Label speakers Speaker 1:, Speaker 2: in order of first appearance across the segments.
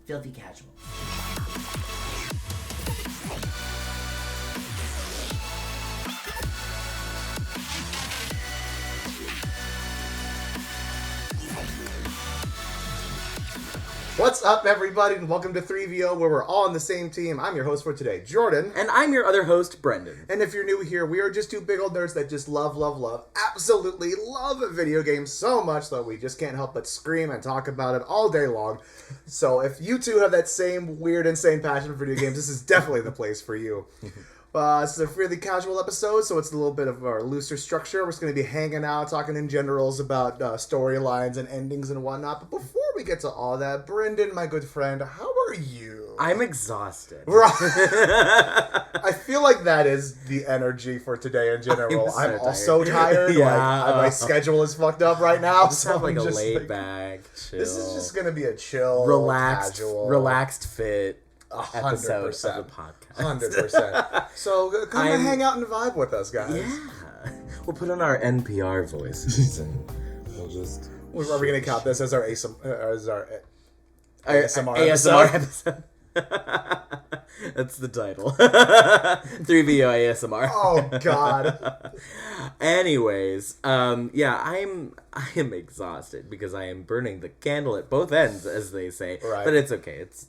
Speaker 1: filthy casual.
Speaker 2: What's up, everybody, and welcome to 3VO, where we're all on the same team. I'm your host for today, Jordan.
Speaker 3: And I'm your other host, Brendan.
Speaker 2: And if you're new here, we are just two big old nerds that just love, absolutely love video games so much that we just can't help but scream and talk about it all day long. So if you two have that same weird, insane passion for video games, this is definitely the place for you. This is a really casual episode, so it's a little bit of our looser structure. We're just going to be hanging out, talking in generals about storylines and endings and whatnot. But before we get to all that, Brendan, my good friend, how are you?
Speaker 3: I'm exhausted.
Speaker 2: Right. I feel like that is the energy for today in general. I'm also tired.
Speaker 3: Yeah.
Speaker 2: Like, my schedule is fucked up right now.
Speaker 3: Just have like a laid back, chill.
Speaker 2: This is just going to be a chill,
Speaker 3: relaxed fit
Speaker 2: 100%.
Speaker 3: episode of the podcast.
Speaker 2: 100%. So come and hang out and vibe with us, guys.
Speaker 3: Yeah. We'll put on our NPR voices and we'll just...
Speaker 2: Are we going to count this as our ASMR
Speaker 3: episode? That's the title. 3VO ASMR.
Speaker 2: Oh, God.
Speaker 3: Anyways, I am exhausted because I am burning the candle at both ends, as they say.
Speaker 2: Right.
Speaker 3: But it's okay. It's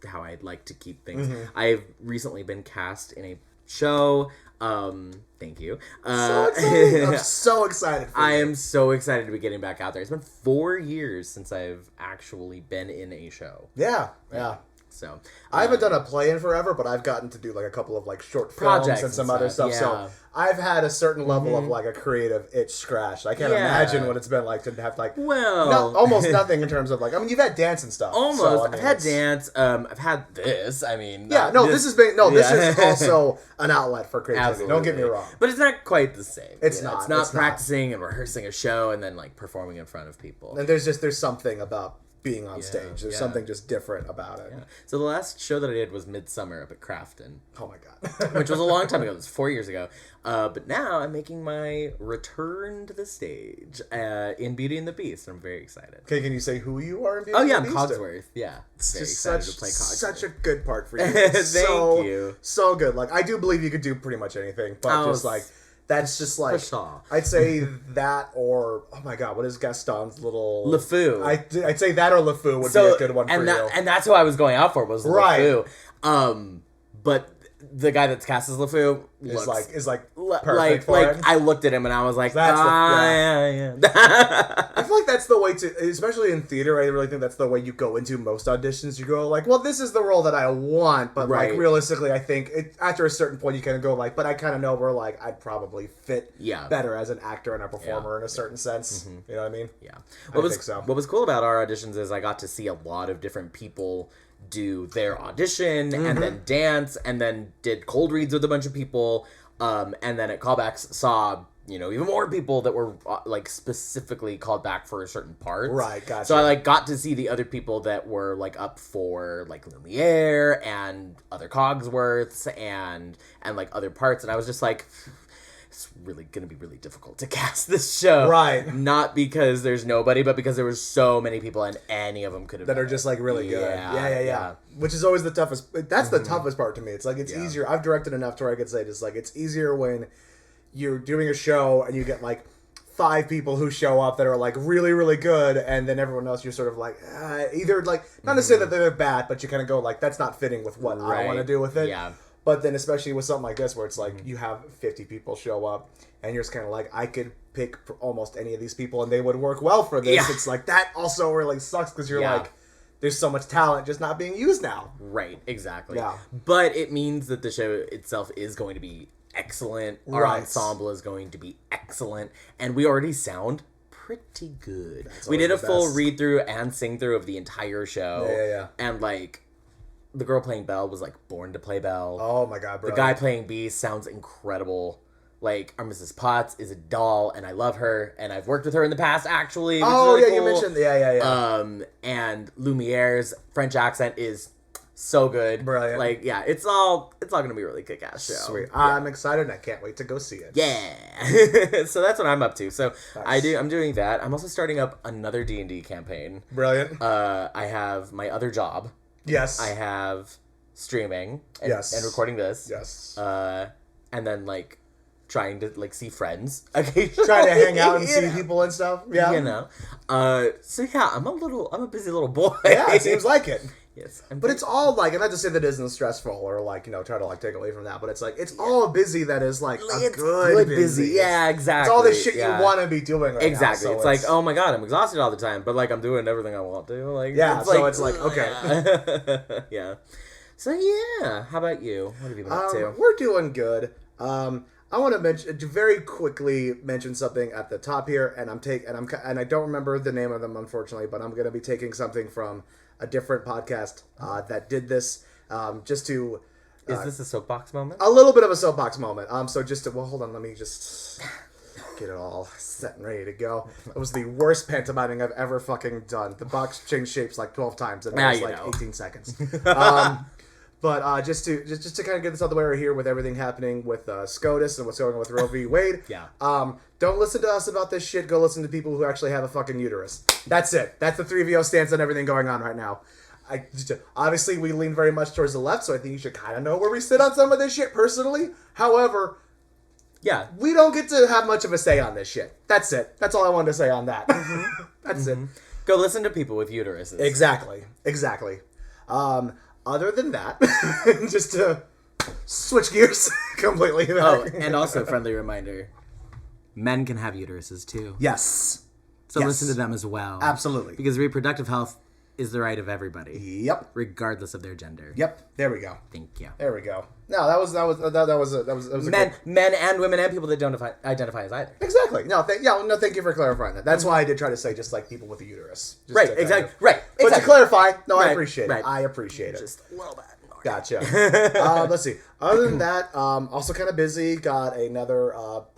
Speaker 3: how I'd like to keep things.
Speaker 2: Mm-hmm.
Speaker 3: I've recently been cast in a show. Thank you.
Speaker 2: So excited. I'm so excited for you.
Speaker 3: I am so excited to be getting back out there. It's been 4 years since I've actually been in a show.
Speaker 2: Yeah.
Speaker 3: So
Speaker 2: I haven't done a play in forever, but I've gotten to do like a couple of like short films and some other stuff.
Speaker 3: Yeah.
Speaker 2: So I've had a certain level of like a creative itch scratched. I can't imagine what it's been like to have like almost nothing in terms of like, I mean, you've had dance and stuff.
Speaker 3: Almost.
Speaker 2: So, I mean,
Speaker 3: I've had dance. I've had this. I mean,
Speaker 2: this is also an outlet for creativity.
Speaker 3: Absolutely.
Speaker 2: Don't get me wrong.
Speaker 3: But it's not quite the same.
Speaker 2: It's not.
Speaker 3: It's not practicing and rehearsing a show and then like performing in front of people.
Speaker 2: And there's something about being on stage. There's something just different about it.
Speaker 3: Yeah. So the last show that I did was Midsummer up at Crafton.
Speaker 2: Oh my God.
Speaker 3: Which was a long time ago. It was 4 years ago. But now I'm making my return to the stage in Beauty and the Beast. I'm very excited.
Speaker 2: Okay, can you say who you are in Beauty and the Beast?
Speaker 3: I'm Cogsworth. Yeah.
Speaker 2: It's
Speaker 3: very
Speaker 2: just
Speaker 3: excited to play Cogsworth.
Speaker 2: such a good part for you.
Speaker 3: Thank you.
Speaker 2: So good. Like, I do believe you could do pretty much anything, but just like, that's just like, I'd say that or, oh my God, what is Gaston's little...
Speaker 3: LeFou.
Speaker 2: I'd say that or LeFou would be a good one for you.
Speaker 3: And that's who I was going out for, was LeFou. But the guy that's cast as LeFou
Speaker 2: is perfect for it.
Speaker 3: I looked at him and I was like, yeah.
Speaker 2: I feel like that's the way to, especially in theater, I really think that's the way you go into most auditions. You go like, well, this is the role that I want, but like realistically, I think after a certain point you kind of go like, but I kind of know where like I'd probably fit better as an actor and a performer in a certain sense. Mm-hmm. You know what I mean?
Speaker 3: Yeah.
Speaker 2: I think so.
Speaker 3: What was cool about our auditions is I got to see a lot of different people do their audition and then dance and then did cold reads with a bunch of people and then at callbacks saw even more people that were like specifically called back for a certain part.
Speaker 2: Right, gotcha.
Speaker 3: So I like got to see the other people that were like up for like Lumiere and other Cogsworths and like other parts, and I was just like, it's really going to be really difficult to cast this show.
Speaker 2: Right.
Speaker 3: Not because there's nobody, but because there were so many people and any of them could have
Speaker 2: that are just like really good. Yeah. Which is always the toughest. That's the toughest part to me. It's like, it's easier. I've directed enough to where I could say just like, it's easier when you're doing a show and you get like 5 people who show up that are like really, really good, and then everyone else you're sort of like either like, not to say that they're bad, but you kind of go like, that's not fitting with what I want to do with it.
Speaker 3: Yeah.
Speaker 2: But then especially with something like this where it's like you have 50 people show up and you're just kind of like, I could pick almost any of these people and they would work well for this. Yeah. It's like, that also really sucks because you're like, there's so much talent just not being used now.
Speaker 3: Right, exactly.
Speaker 2: Yeah.
Speaker 3: But it means that the show itself is going to be excellent. Our ensemble is going to be excellent. And we already sound pretty good. We did a full read-through and sing-through of the entire show.
Speaker 2: Yeah.
Speaker 3: And like, the girl playing Belle was like born to play Belle.
Speaker 2: Oh my God, bro.
Speaker 3: The guy playing Beast sounds incredible. Like, our Mrs. Potts is a doll, and I love her, and I've worked with her in the past, actually.
Speaker 2: Oh,
Speaker 3: really
Speaker 2: yeah,
Speaker 3: cool.
Speaker 2: you mentioned, yeah.
Speaker 3: And Lumiere's French accent is so good.
Speaker 2: Brilliant.
Speaker 3: Like, yeah, it's all gonna be a really kick-ass show.
Speaker 2: Sweet.
Speaker 3: Yeah.
Speaker 2: I'm excited and I can't wait to go see it.
Speaker 3: Yeah. So that's what I'm up to. So
Speaker 2: Nice.
Speaker 3: I'm doing that. I'm also starting up another D&D campaign.
Speaker 2: Brilliant.
Speaker 3: I have my other job.
Speaker 2: Yes.
Speaker 3: I have streaming and,
Speaker 2: Yes.
Speaker 3: and recording this.
Speaker 2: Yes.
Speaker 3: And then like trying to like see friends occasionally.
Speaker 2: Trying to hang out and
Speaker 3: you
Speaker 2: see
Speaker 3: know?
Speaker 2: people and stuff. Yeah.
Speaker 3: You know. So yeah, I'm a busy little boy.
Speaker 2: Yeah, it seems like it.
Speaker 3: Yes.
Speaker 2: But it's all like, and not to say that isn't stressful or like, you know, try to like take away from that, but it's like, it's all busy that is like a
Speaker 3: it's
Speaker 2: good busy.
Speaker 3: Yeah, exactly.
Speaker 2: It's all the shit
Speaker 3: Yeah.
Speaker 2: you want to be doing right
Speaker 3: Exactly.
Speaker 2: now. So
Speaker 3: it's like, oh my god, I'm exhausted all the time, but like I'm doing everything I want to. Like
Speaker 2: Yeah,
Speaker 3: it's
Speaker 2: so
Speaker 3: like,
Speaker 2: it's like, okay.
Speaker 3: Yeah. Yeah. So yeah, how about you? What have you been up to?
Speaker 2: We're doing good. I want to very quickly mention something at the top here, and I don't remember the name of them unfortunately, but I'm going to be taking something from a different podcast that did this, just to.
Speaker 3: Is this a soapbox moment?
Speaker 2: A little bit of a soapbox moment. So just to, well, hold on, let me just get it all set and ready to go. It was the worst pantomiming I've ever fucking done. The box changed shapes like 12 times in
Speaker 3: Now
Speaker 2: was
Speaker 3: you
Speaker 2: like
Speaker 3: know.
Speaker 2: 18 seconds. But just to kind of get this out of the way right here with everything happening with SCOTUS and what's going on with Roe v. Wade.
Speaker 3: Yeah.
Speaker 2: Don't listen to us about this shit. Go listen to people who actually have a fucking uterus. That's it. That's the 3VO stance on everything going on right now. Obviously, we lean very much towards the left, so I think you should kind of know where we sit on some of this shit personally. However,
Speaker 3: Yeah.
Speaker 2: we don't get to have much of a say on this shit. That's it. That's all I wanted to say on that. That's it.
Speaker 3: Go listen to people with uteruses.
Speaker 2: Exactly. Other than that, just to switch gears completely.
Speaker 3: Oh, and also friendly reminder: men can have uteruses too.
Speaker 2: Yes.
Speaker 3: So
Speaker 2: Yes.
Speaker 3: listen to them as well.
Speaker 2: Absolutely.
Speaker 3: Because reproductive health is the right of everybody,
Speaker 2: Yep.
Speaker 3: regardless of their gender.
Speaker 2: Yep. There we go.
Speaker 3: Thank you.
Speaker 2: There we go. No, that was a
Speaker 3: Men,
Speaker 2: good-
Speaker 3: men and women and people that don't identify as either.
Speaker 2: Exactly. No, thank you for clarifying that. That's why I did try to say just like people with a uterus. Just
Speaker 3: Right.
Speaker 2: to kind
Speaker 3: Exactly.
Speaker 2: of-
Speaker 3: Right.
Speaker 2: But
Speaker 3: Exactly.
Speaker 2: to clarify, no, I
Speaker 3: Right,
Speaker 2: appreciate it.
Speaker 3: right.
Speaker 2: I appreciate it.
Speaker 3: Just a little bit.
Speaker 2: Gotcha. Let's see. Other than that, also kind of busy. Got another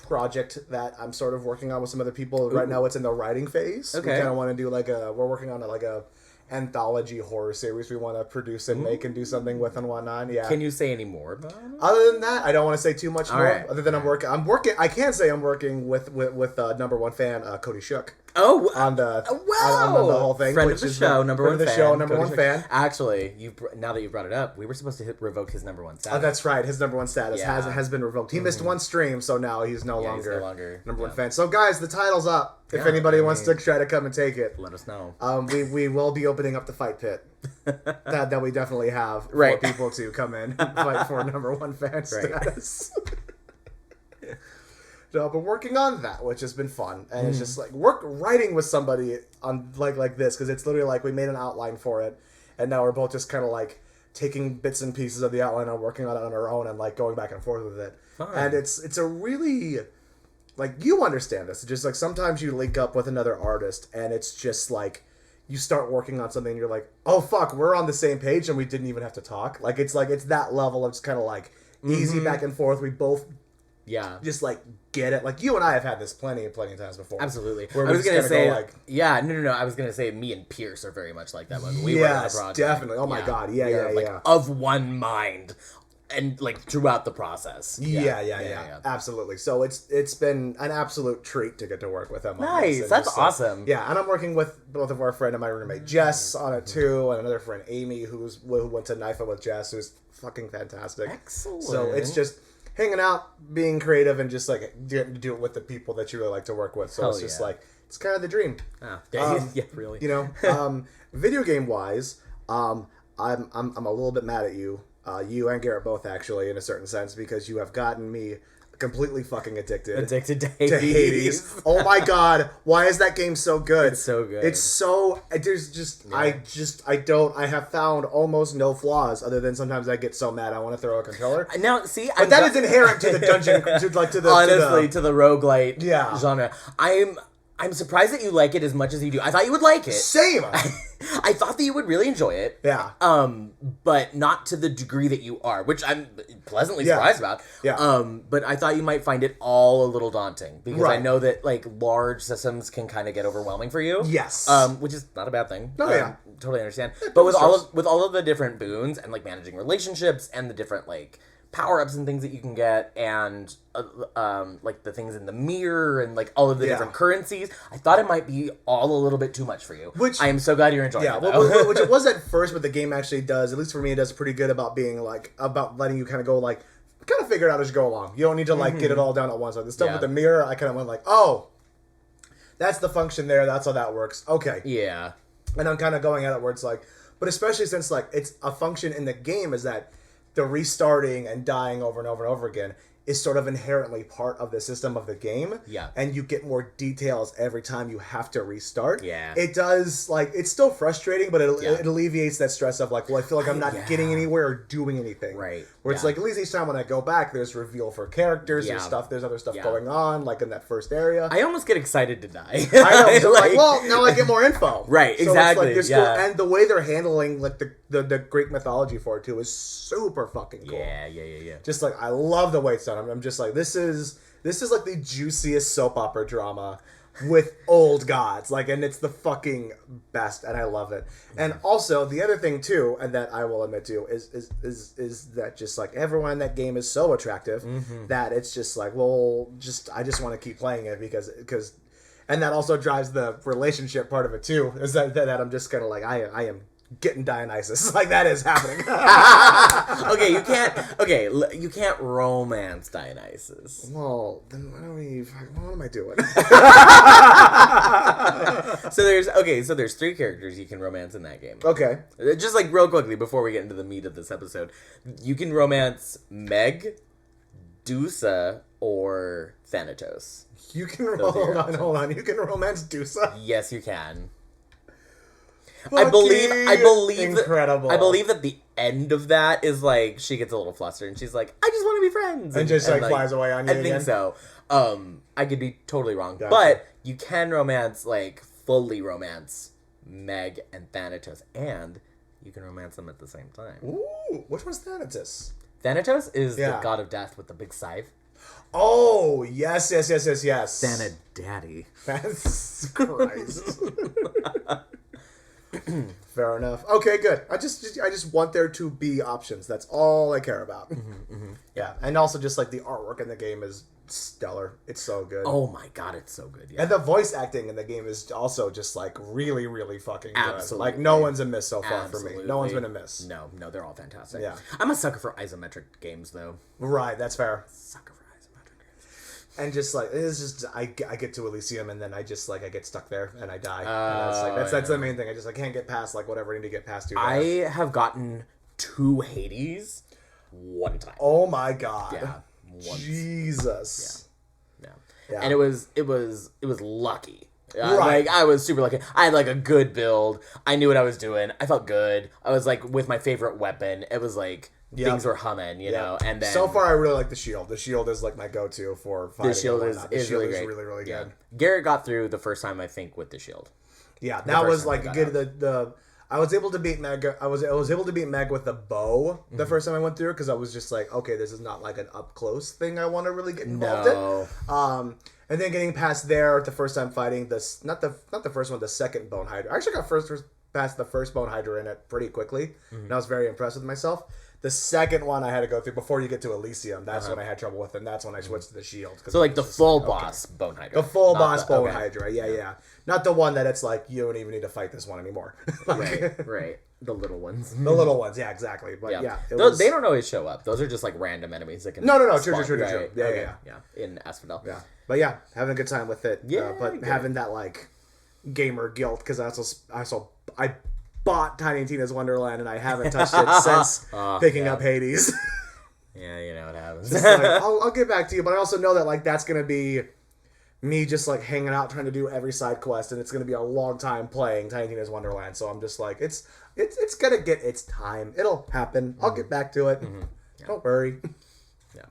Speaker 2: project that I'm sort of working on with some other people. Right now, it's in the writing phase.
Speaker 3: Okay.
Speaker 2: We kind of want to do we're working on like a anthology horror series we want to produce and make and do something with and whatnot. Yeah.
Speaker 3: Can you say any more about it?
Speaker 2: Other than that, I don't want to say too much more.
Speaker 3: right.
Speaker 2: Other than I'm working. I can say I'm working with number one fan Cody Shook
Speaker 3: Oh,
Speaker 2: on the
Speaker 3: wow!
Speaker 2: on the whole thing.
Speaker 3: Friend
Speaker 2: which
Speaker 3: of the
Speaker 2: is
Speaker 3: show, number
Speaker 2: friend
Speaker 3: one
Speaker 2: of the
Speaker 3: fan.
Speaker 2: show, number
Speaker 3: Cody
Speaker 2: one
Speaker 3: Shook.
Speaker 2: fan.
Speaker 3: Actually, now that you brought it up, we were supposed to revoke his number one status.
Speaker 2: Oh, that's right. His number one status
Speaker 3: Yeah.
Speaker 2: has been revoked. He missed one stream, so now he's no
Speaker 3: Yeah, he's
Speaker 2: longer
Speaker 3: no longer,
Speaker 2: number one
Speaker 3: yeah.
Speaker 2: fan. So guys, the title's up. If
Speaker 3: Yeah,
Speaker 2: anybody
Speaker 3: I
Speaker 2: wants
Speaker 3: mean-
Speaker 2: to try to come and take it,
Speaker 3: Let us know.
Speaker 2: we will be opening up the fight pit. that we definitely have
Speaker 3: Right.
Speaker 2: for people to come in and fight for number one fan status. No, but working on that, which has been fun, and it's just like writing with somebody on like this, because it's literally like we made an outline for it, and now we're both just kind of like taking bits and pieces of the outline and working on it on our own and like going back and forth with it.
Speaker 3: Fun.
Speaker 2: And it's a really like you understand this. It's just like sometimes you link up with another artist and it's just like you start working on something and you're like, oh fuck, we're on the same page and we didn't even have to talk. Like it's that level of just kind of like easy back and forth. We both
Speaker 3: Yeah.
Speaker 2: just like get it. Like you and I have had this plenty of times before.
Speaker 3: Absolutely.
Speaker 2: Where
Speaker 3: I
Speaker 2: we
Speaker 3: was
Speaker 2: just
Speaker 3: gonna
Speaker 2: kinda
Speaker 3: say,
Speaker 2: go like,
Speaker 3: yeah, no. I was gonna say, me and Pierce are very much like that when we were on the
Speaker 2: yes,
Speaker 3: project.
Speaker 2: definitely. Oh my God. Yeah,
Speaker 3: We are,
Speaker 2: yeah,
Speaker 3: like,
Speaker 2: yeah.
Speaker 3: of one mind, and like throughout the process.
Speaker 2: Yeah. Absolutely. So it's been an absolute treat to get to work with him. On
Speaker 3: Nice.
Speaker 2: this. And
Speaker 3: That's
Speaker 2: just,
Speaker 3: awesome.
Speaker 2: Yeah, and I'm working with both of our friend and my roommate Jess on it too, and another friend Amy who went to NIFA with Jess, who's fucking fantastic.
Speaker 3: Excellent.
Speaker 2: So it's just hanging out, being creative, and just like getting to do it with the people that you really like to work with. So
Speaker 3: Hell
Speaker 2: it's just
Speaker 3: yeah.
Speaker 2: like it's kind of the dream.
Speaker 3: Ah, yeah, yeah, really.
Speaker 2: You know, video game wise, I'm a little bit mad at you. You and Garrett both actually, in a certain sense, because you have gotten me completely fucking addicted
Speaker 3: to
Speaker 2: to
Speaker 3: Hades.
Speaker 2: Hades. Oh my God, why is that game so good?
Speaker 3: It's so good.
Speaker 2: It's so there's just I have found almost no flaws other than sometimes I get so mad I want to throw a controller.
Speaker 3: Now, see,
Speaker 2: But that is inherent to the dungeon, to the
Speaker 3: honestly to the roguelite
Speaker 2: Yeah.
Speaker 3: genre. I'm surprised that you like it as much as you do. I thought you would like it.
Speaker 2: Same.
Speaker 3: I thought that you would really enjoy it.
Speaker 2: Yeah.
Speaker 3: But not to the degree that you are, which I'm pleasantly surprised about.
Speaker 2: Yeah.
Speaker 3: But I thought you might find it all a little daunting because I
Speaker 2: Right.
Speaker 3: know that like large systems can kind of get overwhelming for you.
Speaker 2: Yes.
Speaker 3: Which is not a bad thing.
Speaker 2: No, yeah.
Speaker 3: Totally understand. But with all of the different boons and like managing relationships and the different like power-ups and things that you can get and like the things in the mirror and like all of the different currencies, I thought it might be all a little bit too much for you. Which I am so glad you're enjoying it, though.
Speaker 2: Which it was at first, but the game actually does, at least for me, it does pretty good about being like, about letting you kind of go like, kind of figure it out as you go along. You don't need to like get it all down at once. Like the stuff with the mirror, I kind of went like, oh, that's the function there, that's how that works. Okay.
Speaker 3: Yeah.
Speaker 2: And I'm kind of going at it where it's like, but especially since like it's a function in the game is that the restarting and dying over and over and over again is sort of inherently part of the system of the game.
Speaker 3: Yeah.
Speaker 2: And you get more details every time you have to restart.
Speaker 3: Yeah.
Speaker 2: It does, like, it's still frustrating, but it alleviates that stress of, like, well, I feel like I'm not getting anywhere or doing anything.
Speaker 3: Right.
Speaker 2: Where it's like, at least each time when I go back, there's reveal for characters, there's other stuff going on, like in that first area.
Speaker 3: I almost get excited to die.
Speaker 2: I know. So like, well, now I get more info.
Speaker 3: Right,
Speaker 2: so
Speaker 3: exactly.
Speaker 2: It's like, cool. And the way they're handling, like, the Greek mythology for it, too, is super fucking cool.
Speaker 3: Yeah.
Speaker 2: Just like, I love the way it's done. I'm just like, this is like the juiciest soap opera drama with old gods, like, and it's the fucking best, and I love it. And also the other thing too, and that I will admit to, is that just like everyone in that game is so attractive that it's just like, well, I just want to keep playing it because. And that also drives the relationship part of it too. Is that I'm just kind of like I am getting Dionysus, like that is happening.
Speaker 3: You can't romance Dionysus.
Speaker 2: Well, then what am I doing?
Speaker 3: So there's 3 characters you can romance in that game.
Speaker 2: Okay.
Speaker 3: Just like real quickly before we get into the meat of this episode, you can romance Meg, Dusa, or Thanatos.
Speaker 2: You can hold on. You can romance Dusa.
Speaker 3: Yes, you can.
Speaker 2: Fucking
Speaker 3: I believe
Speaker 2: incredible.
Speaker 3: I believe that the end of that is like she gets a little flustered and she's like, I just want to be friends,
Speaker 2: and just like flies away on you.
Speaker 3: I think so. I could be totally wrong,
Speaker 2: Gotcha.
Speaker 3: but you can fully romance Meg and Thanatos, and you can romance them at the same time.
Speaker 2: Ooh, which one's Thanatos?
Speaker 3: Thanatos is the god of death with the big scythe.
Speaker 2: Oh, yes.
Speaker 3: Thana Daddy.
Speaker 2: That's Christ. Fair enough. Okay, good. I just want there to be options. That's all I care about. Yeah, and also just like the artwork in the game is stellar. It's so good.
Speaker 3: Oh my god, it's so good. Yeah.
Speaker 2: And the voice acting in the game is also just like really, really fucking good.
Speaker 3: Absolutely.
Speaker 2: Like no one's a miss so far for me. No one's been a miss.
Speaker 3: No, they're all fantastic.
Speaker 2: Yeah.
Speaker 3: I'm a sucker for isometric games though.
Speaker 2: Right, that's fair.
Speaker 3: Sucker for isometric games.
Speaker 2: And just like it's just I get to Elysium and then I just like I get stuck there and I die. And that's the main thing. I can't get past like whatever I need to get past.
Speaker 3: I have gotten to Hades one time.
Speaker 2: Oh my god.
Speaker 3: Yeah. Once.
Speaker 2: Jesus.
Speaker 3: Yeah. And it was lucky.
Speaker 2: Right.
Speaker 3: Like I was super lucky. I had like a good build. I knew what I was doing. I felt good. I was like with my favorite weapon. It was like things were humming, you know. And then
Speaker 2: so far I really like the shield. The shield is like my go-to for fighting.
Speaker 3: The shield is really great.
Speaker 2: Really, really good.
Speaker 3: Garrett got through the first time I think with the shield.
Speaker 2: Yeah, that was like good. I was able to beat Meg. I was able to beat Meg with the bow the first time I went through because I was just like, okay, this is not like an up close thing I want to really get involved in. And then getting past there the first time fighting this, not the first one, the second Bone Hydra. I actually got past the first Bone Hydra in it pretty quickly, and I was very impressed with myself. The second one I had to go through before you get to Elysium. That's when I had trouble with, and that's when I switched to the shield.
Speaker 3: So like the full boss Bone Hydra.
Speaker 2: The full boss Bone Hydra. Yeah. Not the one that it's like you don't even need to fight this one anymore.
Speaker 3: Right. The little ones.
Speaker 2: The little ones. Yeah, exactly. But
Speaker 3: they don't always show up. Those are just like random enemies that can.
Speaker 2: No. True. Yeah.
Speaker 3: In Asphodel.
Speaker 2: Yeah. But yeah, having a good time with it.
Speaker 3: Yeah.
Speaker 2: But having that like gamer guilt because I bought Tiny Tina's Wonderland and I haven't touched it since picking up Hades.
Speaker 3: Yeah, you know what happens.
Speaker 2: Like, I'll get back to you, but I also know that like that's gonna be me just like hanging out trying to do every side quest, and it's gonna be a long time playing Tiny Tina's Wonderland. So I'm just like, it's gonna get its time. It'll happen. I'll get back to it. Don't worry.
Speaker 3: Yeah.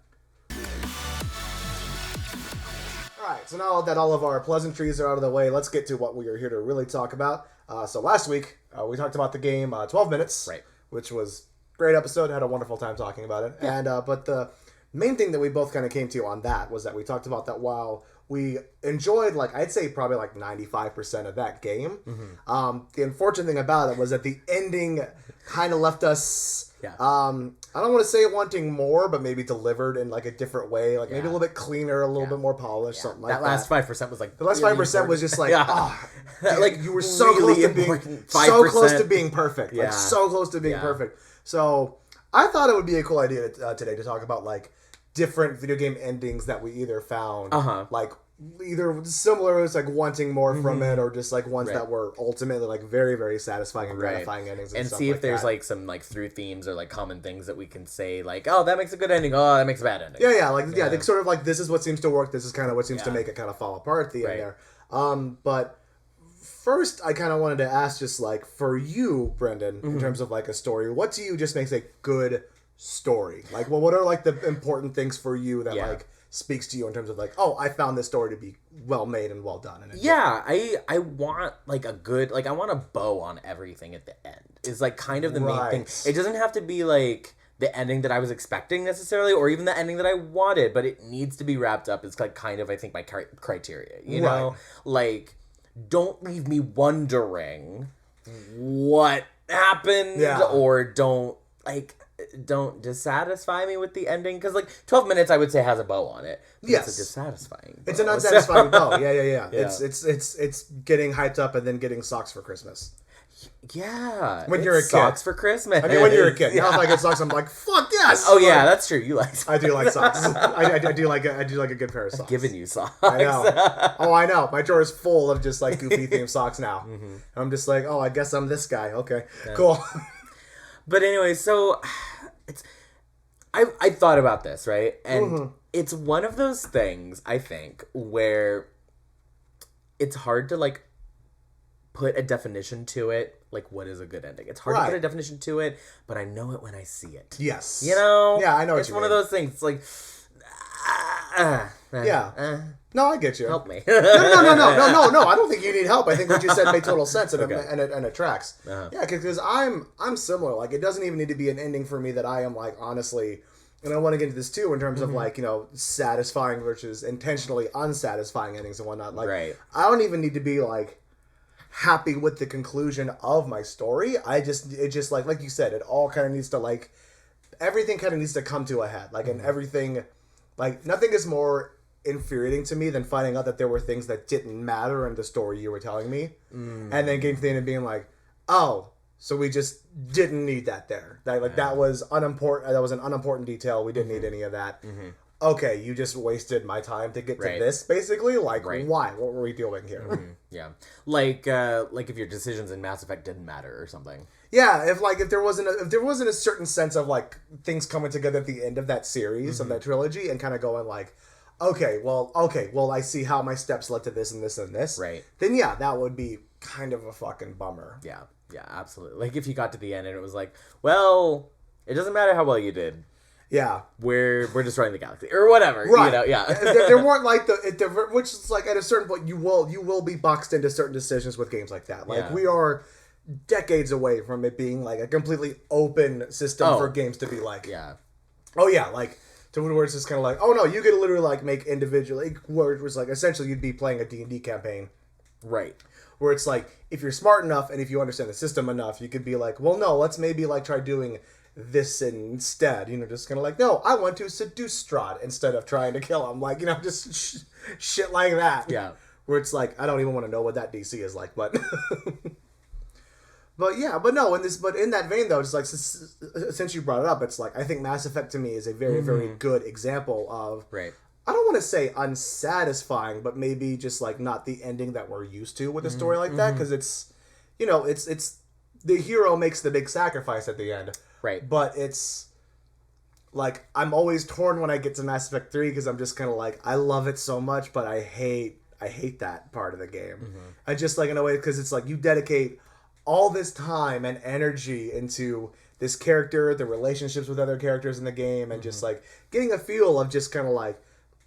Speaker 2: Alright, so now that all of our pleasantries are out of the way, let's get to what we are here to really talk about. So last week, we talked about the game 12 Minutes,
Speaker 3: Right.
Speaker 2: which was a great episode, had a wonderful time talking about it.
Speaker 3: Yeah.
Speaker 2: And But the main thing that we both kind of came to on that was that we talked about that while we enjoyed, like, I'd say probably like 95% of that game, the unfortunate thing about it was that the ending kind of left us...
Speaker 3: Yeah.
Speaker 2: I don't want to say wanting more, but maybe delivered in like a different way, like maybe a little bit cleaner, a little bit more polished, something like that.
Speaker 3: That last 5% was like
Speaker 2: The last
Speaker 3: really
Speaker 2: 5% was just like,
Speaker 3: important.
Speaker 2: like you were so
Speaker 3: really
Speaker 2: close to being
Speaker 3: important
Speaker 2: so
Speaker 3: 5%.
Speaker 2: close to being perfect,
Speaker 3: Yeah.
Speaker 2: like so close to being perfect. So I thought it would be a cool idea today to talk about like different video game endings that we either found like either similar as like wanting more from it, or just like ones that were ultimately like very, very satisfying and gratifying endings, and stuff
Speaker 3: see if
Speaker 2: like
Speaker 3: there's
Speaker 2: that.
Speaker 3: like some like through themes or like common things that we can say, like, oh, that makes a good ending, oh, that makes a bad ending.
Speaker 2: Yeah, I think sort of like this is what seems to work, this is kind of what seems to
Speaker 3: Yeah.
Speaker 2: make it kind of fall apart at the end there. But first, I kind of wanted to ask, just like for you, Brendan, in terms of like a story, what to you just makes a good story? Like, well, what are like the important things for you that like speaks to you in terms of like, oh, I found this story to be well made and well done? And
Speaker 3: I want like a good, like I want a bow on everything at the end. Is like kind of the main thing. It doesn't have to be like the ending that I was expecting necessarily, or even the ending that I wanted, but it needs to be wrapped up. It's like kind of, I think, my criteria. You know, like don't leave me wondering what happened, or don't dissatisfy me with the ending, because like 12 Minutes I would say has a bow on it.
Speaker 2: Yes,
Speaker 3: it's a dissatisfying bow.
Speaker 2: It's an unsatisfying bow. Yeah. It's getting hyped up and then getting socks for Christmas.
Speaker 3: Yeah,
Speaker 2: when you're a kid,
Speaker 3: socks for Christmas.
Speaker 2: I mean, when you're a kid, now if I get socks, I'm like, fuck yes.
Speaker 3: Oh yeah, that's true. You like socks.
Speaker 2: I do like socks. I do like a good pair of socks.
Speaker 3: I've given you socks.
Speaker 2: I know. Oh, I know. My drawer is full of just like goofy themed socks now. I'm just like, oh, I guess I'm this guy. Okay, cool.
Speaker 3: But anyway, so I thought about this, right? And it's one of those things, I think, where it's hard to like put a definition to it. Like, what is a good ending? It's hard to put a definition to it, but I know it when I see it.
Speaker 2: Yes.
Speaker 3: You know?
Speaker 2: Yeah, I know what
Speaker 3: it's
Speaker 2: you
Speaker 3: one
Speaker 2: mean.
Speaker 3: of those things. It's like,
Speaker 2: no, I get you.
Speaker 3: help me.
Speaker 2: No. I don't think you need help. I think what you said made total sense, and it tracks. Yeah, because I'm similar. Like, it doesn't even need to be an ending for me that I am like honestly. And I want to get into this too in terms of like, you know, satisfying versus intentionally unsatisfying endings and whatnot. Like, I don't even need to be like happy with the conclusion of my story. It just like you said, it all kind of needs to like, everything kind of needs to come to a head. Like, and everything, like nothing is more infuriating to me than finding out that there were things that didn't matter in the story you were telling me, and then getting to the end and being like, oh, so we just didn't need that there. That was unimportant. That was an unimportant detail. We didn't need any of that. Okay, you just wasted my time to get to this, basically. Like, why? What were we doing here?
Speaker 3: Yeah, like if your decisions in Mass Effect didn't matter or something.
Speaker 2: Yeah, if there wasn't a certain sense of like things coming together at the end of that series of that trilogy, and kind of going like, okay, well, I see how my steps led to this and this and this.
Speaker 3: Right.
Speaker 2: Then yeah, that would be kind of a fucking bummer.
Speaker 3: Yeah, absolutely. Like if you got to the end and it was like, well, it doesn't matter how well you did.
Speaker 2: Yeah,
Speaker 3: we're destroying the galaxy or whatever.
Speaker 2: Right.
Speaker 3: You know, yeah.
Speaker 2: there weren't like which is like at a certain point you will be boxed into certain decisions with games like that. Like we are decades away from it being like a completely open system for games to be like.
Speaker 3: Yeah.
Speaker 2: Oh yeah, like to where it's just kind of like, oh no, you could literally like make individually, where it was like essentially you'd be playing a D&D campaign.
Speaker 3: Right.
Speaker 2: Where it's like, if you're smart enough and if you understand the system enough, you could be like, well, no, let's maybe like try doing this instead. You know, just kind of like, no, I want to seduce Strahd instead of trying to kill him. Like, you know, just shit like that.
Speaker 3: Yeah.
Speaker 2: Where it's like, I don't even want to know what that DC is like, but... But yeah, but no, in that vein though, it's like, since you brought it up, it's like, I think Mass Effect to me is a very, very good example of...
Speaker 3: Right.
Speaker 2: I don't want to say unsatisfying, but maybe just like not the ending that we're used to with a story like that, because it's, you know, it's the hero makes the big sacrifice at the end,
Speaker 3: right?
Speaker 2: But it's like I'm always torn when I get to Mass Effect 3 because I'm just kind of like, I love it so much, but I hate that part of the game. I just like in a way because it's like you dedicate all this time and energy into this character, the relationships with other characters in the game, and just like getting a feel of just kind of like,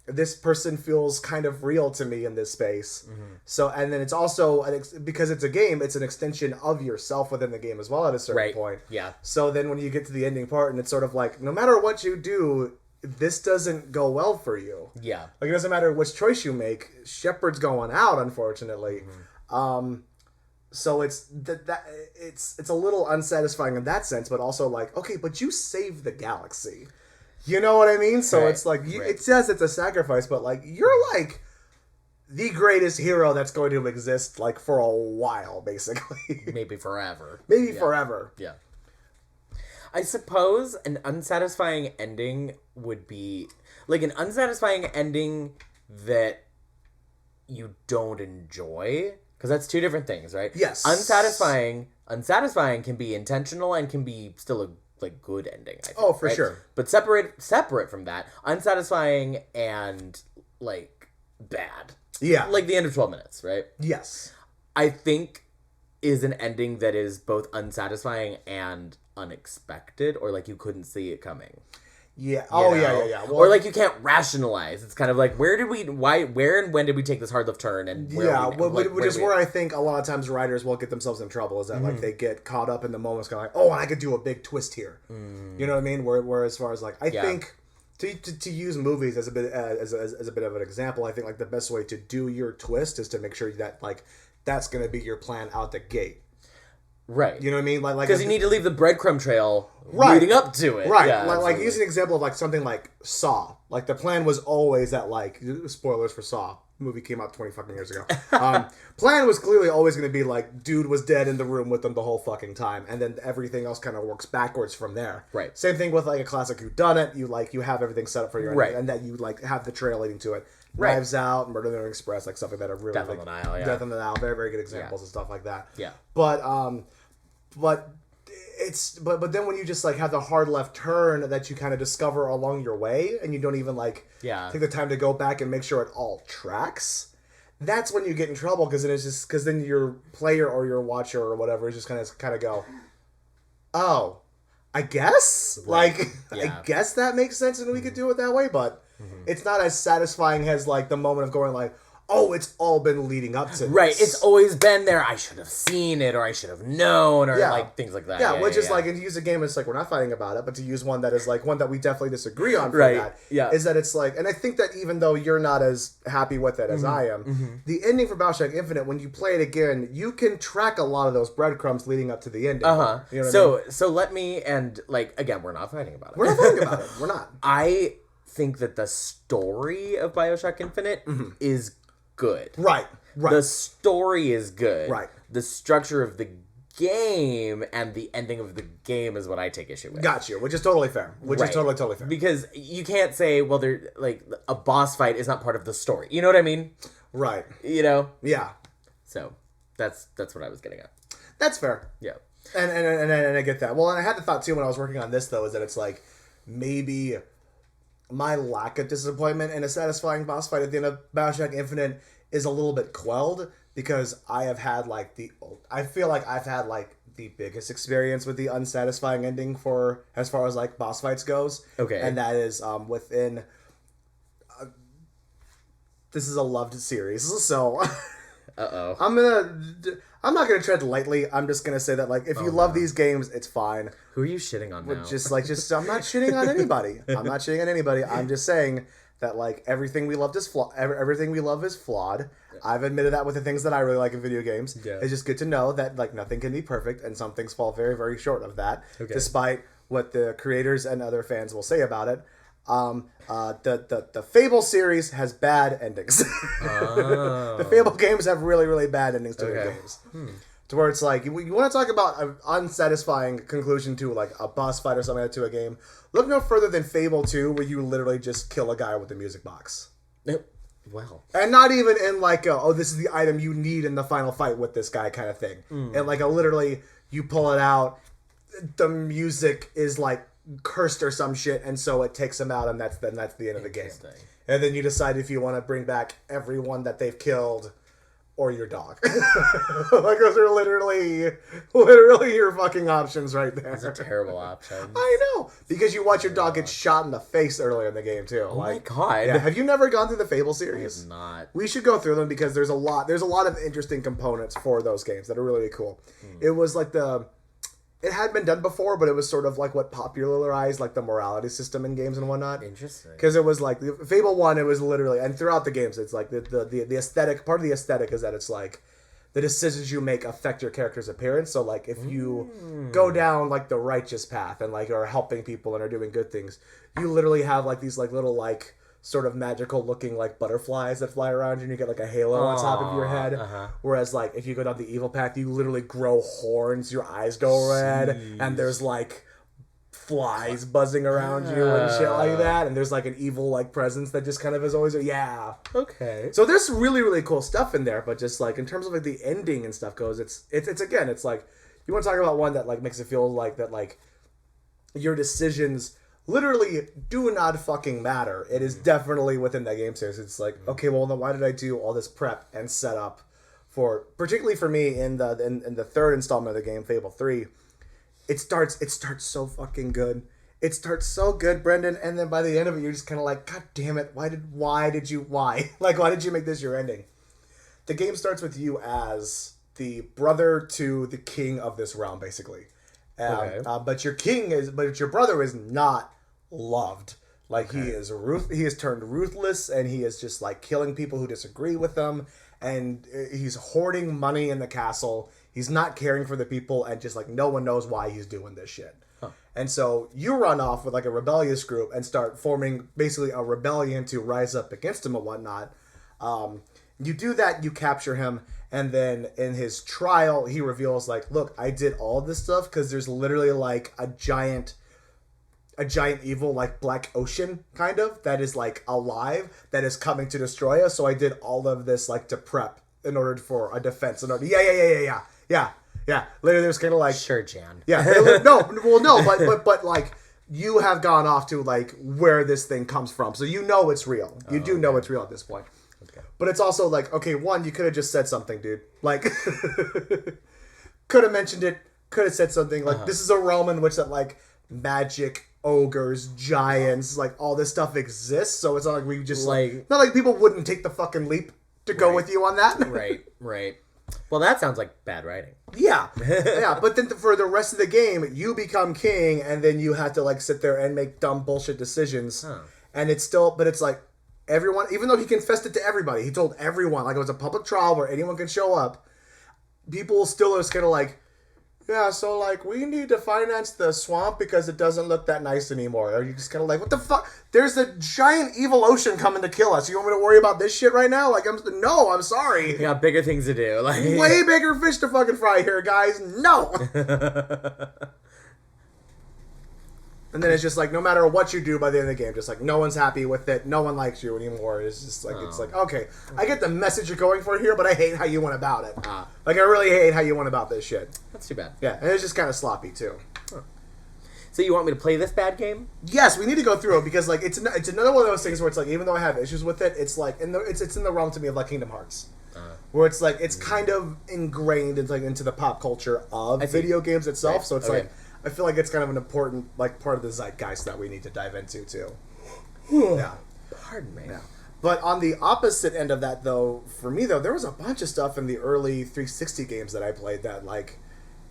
Speaker 2: this person feels kind of real to me in this space. So, and then it's also, because it's a game, it's an extension of yourself within the game as well at a certain point.
Speaker 3: Yeah.
Speaker 2: So then when you get to the ending part, and it's sort of like, no matter what you do, this doesn't go well for you.
Speaker 3: Yeah.
Speaker 2: Like, it doesn't matter which choice you make, Shepard's going out, unfortunately. So it's it's a little unsatisfying in that sense, but also like, okay, but you saved the galaxy. You know what I mean? So it's like, it says it's a sacrifice, but like, you're like the greatest hero that's going to exist like for a while, basically.
Speaker 3: Maybe forever.
Speaker 2: Maybe forever.
Speaker 3: Yeah. I suppose an unsatisfying ending would be like an unsatisfying ending that you don't enjoy, because that's two different things, right?
Speaker 2: Yes.
Speaker 3: Unsatisfying can be intentional and can be still a like good ending, I think,
Speaker 2: Oh, for
Speaker 3: right?
Speaker 2: sure.
Speaker 3: But separate from that, unsatisfying and like bad.
Speaker 2: Yeah.
Speaker 3: Like the end of 12 Minutes, right?
Speaker 2: Yes.
Speaker 3: I think is an ending that is both unsatisfying and unexpected, or like you couldn't see it coming.
Speaker 2: Yeah. Oh, yeah. Well,
Speaker 3: Or like you can't rationalize. It's kind of like, where and when did we take this hard left turn? And
Speaker 2: which is where I think a lot of times writers will get themselves in trouble, is that like they get caught up in the moments, kind of like, oh, I could do a big twist here. You know what I mean? Where as far as like, I think to use movies as a bit as a bit of an example, I think like the best way to do your twist is to make sure that like that's going to be your plan out the gate.
Speaker 3: Right.
Speaker 2: You know what I mean? Like
Speaker 3: because you need to leave the breadcrumb trail leading up to it.
Speaker 2: Right.
Speaker 3: Yeah,
Speaker 2: like use an example of like something like Saw. Like the plan was always that like, spoilers for Saw. The movie came out 20 fucking years ago. Plan was clearly always going to be like, dude was dead in the room with them the whole fucking time, and then everything else kind of works backwards from there.
Speaker 3: Right.
Speaker 2: Same thing with like a classic whodunit. You have everything set up for your
Speaker 3: right,
Speaker 2: and that you like have the trail leading to it.
Speaker 3: Right.
Speaker 2: Knives Out, Murder in the Orient Express, like stuff like that are really
Speaker 3: Death
Speaker 2: like,
Speaker 3: on the Nile. Yeah.
Speaker 2: Death on the Nile, very very good examples and stuff like that.
Speaker 3: Yeah.
Speaker 2: But then when you just like have the hard left turn that you kind of discover along your way, and you don't even like take the time to go back and make sure it all tracks, that's when you get in trouble, because then your player or your watcher or whatever is just kind of go, oh, I guess I guess that makes sense and we could do it that way, but it's not as satisfying as like the moment of going like, oh, it's all been leading up to this.
Speaker 3: Right, it's always been there. I should have seen it, or I should have known, or like things like that.
Speaker 2: Yeah, which is like, and to use a game, it's like we're not fighting about it, but to use one that is like one that we definitely disagree on for that, is that it's like, and I think that even though you're not as happy with it as I am, the ending for BioShock Infinite, when you play it again, you can track a lot of those breadcrumbs leading up to the ending. You know what I mean?
Speaker 3: So let me, and like, again, we're not fighting about it.
Speaker 2: We're not fighting about it. We're not.
Speaker 3: I think that the story of BioShock Infinite is good.
Speaker 2: Right.
Speaker 3: The story is good.
Speaker 2: Right.
Speaker 3: The structure of the game and the ending of the game is what I take issue with.
Speaker 2: Got you, which is totally fair. Which is totally fair.
Speaker 3: Because you can't say, well, there like a boss fight is not part of the story. You know what I mean?
Speaker 2: Right.
Speaker 3: You know?
Speaker 2: Yeah.
Speaker 3: So that's what I was getting at.
Speaker 2: That's fair.
Speaker 3: Yeah.
Speaker 2: And I get that. Well, and I had the thought too when I was working on this though, is that it's like maybe my lack of disappointment in a satisfying boss fight at the end of BioShock Infinite is a little bit quelled, because I feel like I've had like the biggest experience with the unsatisfying ending for as far as like boss fights goes.
Speaker 3: Okay.
Speaker 2: And that is within this is a loved series, so I'm not gonna tread lightly. I'm just gonna say that like if you love these games, it's fine.
Speaker 3: Who are you shitting on now?
Speaker 2: I'm not shitting on anybody. I'm not shitting on anybody. I'm just saying that like everything we love is flawed. I've admitted that with the things that I really like in video games.
Speaker 3: Yeah.
Speaker 2: It's just good to know that like nothing can be perfect, and some things fall very very short of that, despite what the creators and other fans will say about it. The Fable series has bad endings. The Fable games have really really bad endings to their games. To where it's like, you want to talk about an unsatisfying conclusion to like a boss fight or something like that to a game, look no further than Fable 2, where you literally just kill a guy with a music box.
Speaker 3: Well.
Speaker 2: And not even in like this is the item you need in the final fight with this guy kind of thing. And like literally you pull it out, the music is like cursed or some shit, and so it takes him out, and that's the end of the game. And then you decide if you want to bring back everyone that they've killed or your dog. Like, those are literally your fucking options right there.
Speaker 3: Those are terrible options.
Speaker 2: I know, because you watch your dog get shot in the face earlier in the game too.
Speaker 3: Oh my god!
Speaker 2: Yeah. Have you never gone through the Fable
Speaker 3: I
Speaker 2: series?
Speaker 3: have not.
Speaker 2: We should go through them because there's a lot of interesting components for those games that are really cool. It was like it had been done before, but it was sort of like what popularized like the morality system in games and whatnot.
Speaker 3: Interesting.
Speaker 2: Because it was like Fable 1, it was literally, and throughout the games, it's like the aesthetic, part of the aesthetic is that it's like the decisions you make affect your character's appearance. So like if you go down like the righteous path and like are helping people and are doing good things, you literally have like these like little like sort of magical looking like butterflies that fly around you, and you get like a halo on top of your head. Whereas like if you go down the evil path, you literally grow horns, your eyes go red, and there's like flies buzzing around you and shit like that, and there's like an evil like presence that just kind of is always
Speaker 3: Okay.
Speaker 2: So there's really, really cool stuff in there, but just like in terms of like the ending and stuff goes, it's again, it's like you want to talk about one that like makes it feel like that like your decisions literally do not fucking matter. It is definitely within that game series. It's like, okay, well then why did I do all this prep and set up for, particularly for me in the third installment of the game, Fable 3, it starts so fucking good. It starts so good, Brendan, and then by the end of it you're just kind of like, god damn it, why did you make this your ending? The game starts with you as the brother to the king of this realm, basically.
Speaker 3: Okay.
Speaker 2: But your brother is not loved. Like, he has turned ruthless, and he is just like killing people who disagree with him, and he's hoarding money in the castle. He's not caring for the people, and just like no one knows why he's doing this shit. And so you run off with like a rebellious group and start forming basically a rebellion to rise up against him and whatnot. You do that, you capture him, and then in his trial, he reveals like, look, I did all this stuff because there's literally like a giant evil like black ocean kind of that is like alive that is coming to destroy us. So I did all of this like to prep in order for a defense. Yeah. Later, there's kind of like
Speaker 3: Sure, Jan.
Speaker 2: Yeah. But like you have gone off to like where this thing comes from, so you know it's real. You do know it's real at this point.
Speaker 3: Okay.
Speaker 2: But it's also like, okay, one, you could have just said something, dude. Like, could have mentioned it. Could have said something like, this is a realm in which that like magic, ogres, giants, like all this stuff exists. So it's not like we just like not like people wouldn't take the fucking leap to go with you on that.
Speaker 3: Right. Well, that sounds like bad writing.
Speaker 2: Yeah. But then for the rest of the game, you become king, and then you have to like sit there and make dumb bullshit decisions. And it's still, but it's like everyone, even though he confessed it to everybody, he told everyone, like it was a public trial where anyone can show up. People still are kind of like, yeah, so like we need to finance the swamp because it doesn't look that nice anymore. Are you just kind of like, what the fuck? There's a giant evil ocean coming to kill us. You want me to worry about this shit right now? Like, I'm sorry.
Speaker 3: We got bigger things to do. Like
Speaker 2: way bigger fish to fucking fry here, guys. No. And then it's just like, no matter what you do by the end of the game, just like no one's happy with it. No one likes you anymore. It's just like, it's like, okay, I get the message you're going for here, but I hate how you went about it. Like, I really hate how you went about this shit.
Speaker 3: That's too bad.
Speaker 2: Yeah, and it's just kind of sloppy too.
Speaker 3: So you want me to play this bad game?
Speaker 2: Yes, we need to go through it because like it's another one of those things where it's like, even though I have issues with it, it's like it's in the realm to me of like Kingdom Hearts. Where it's like it's kind of ingrained into the pop culture of video games itself. Right. So it's like I feel like it's kind of an important like part of the zeitgeist that we need to dive into too. Yeah.
Speaker 3: Pardon me.
Speaker 2: Yeah. But on the opposite end of that, though, for me though, there was a bunch of stuff in the early 360 games that I played that like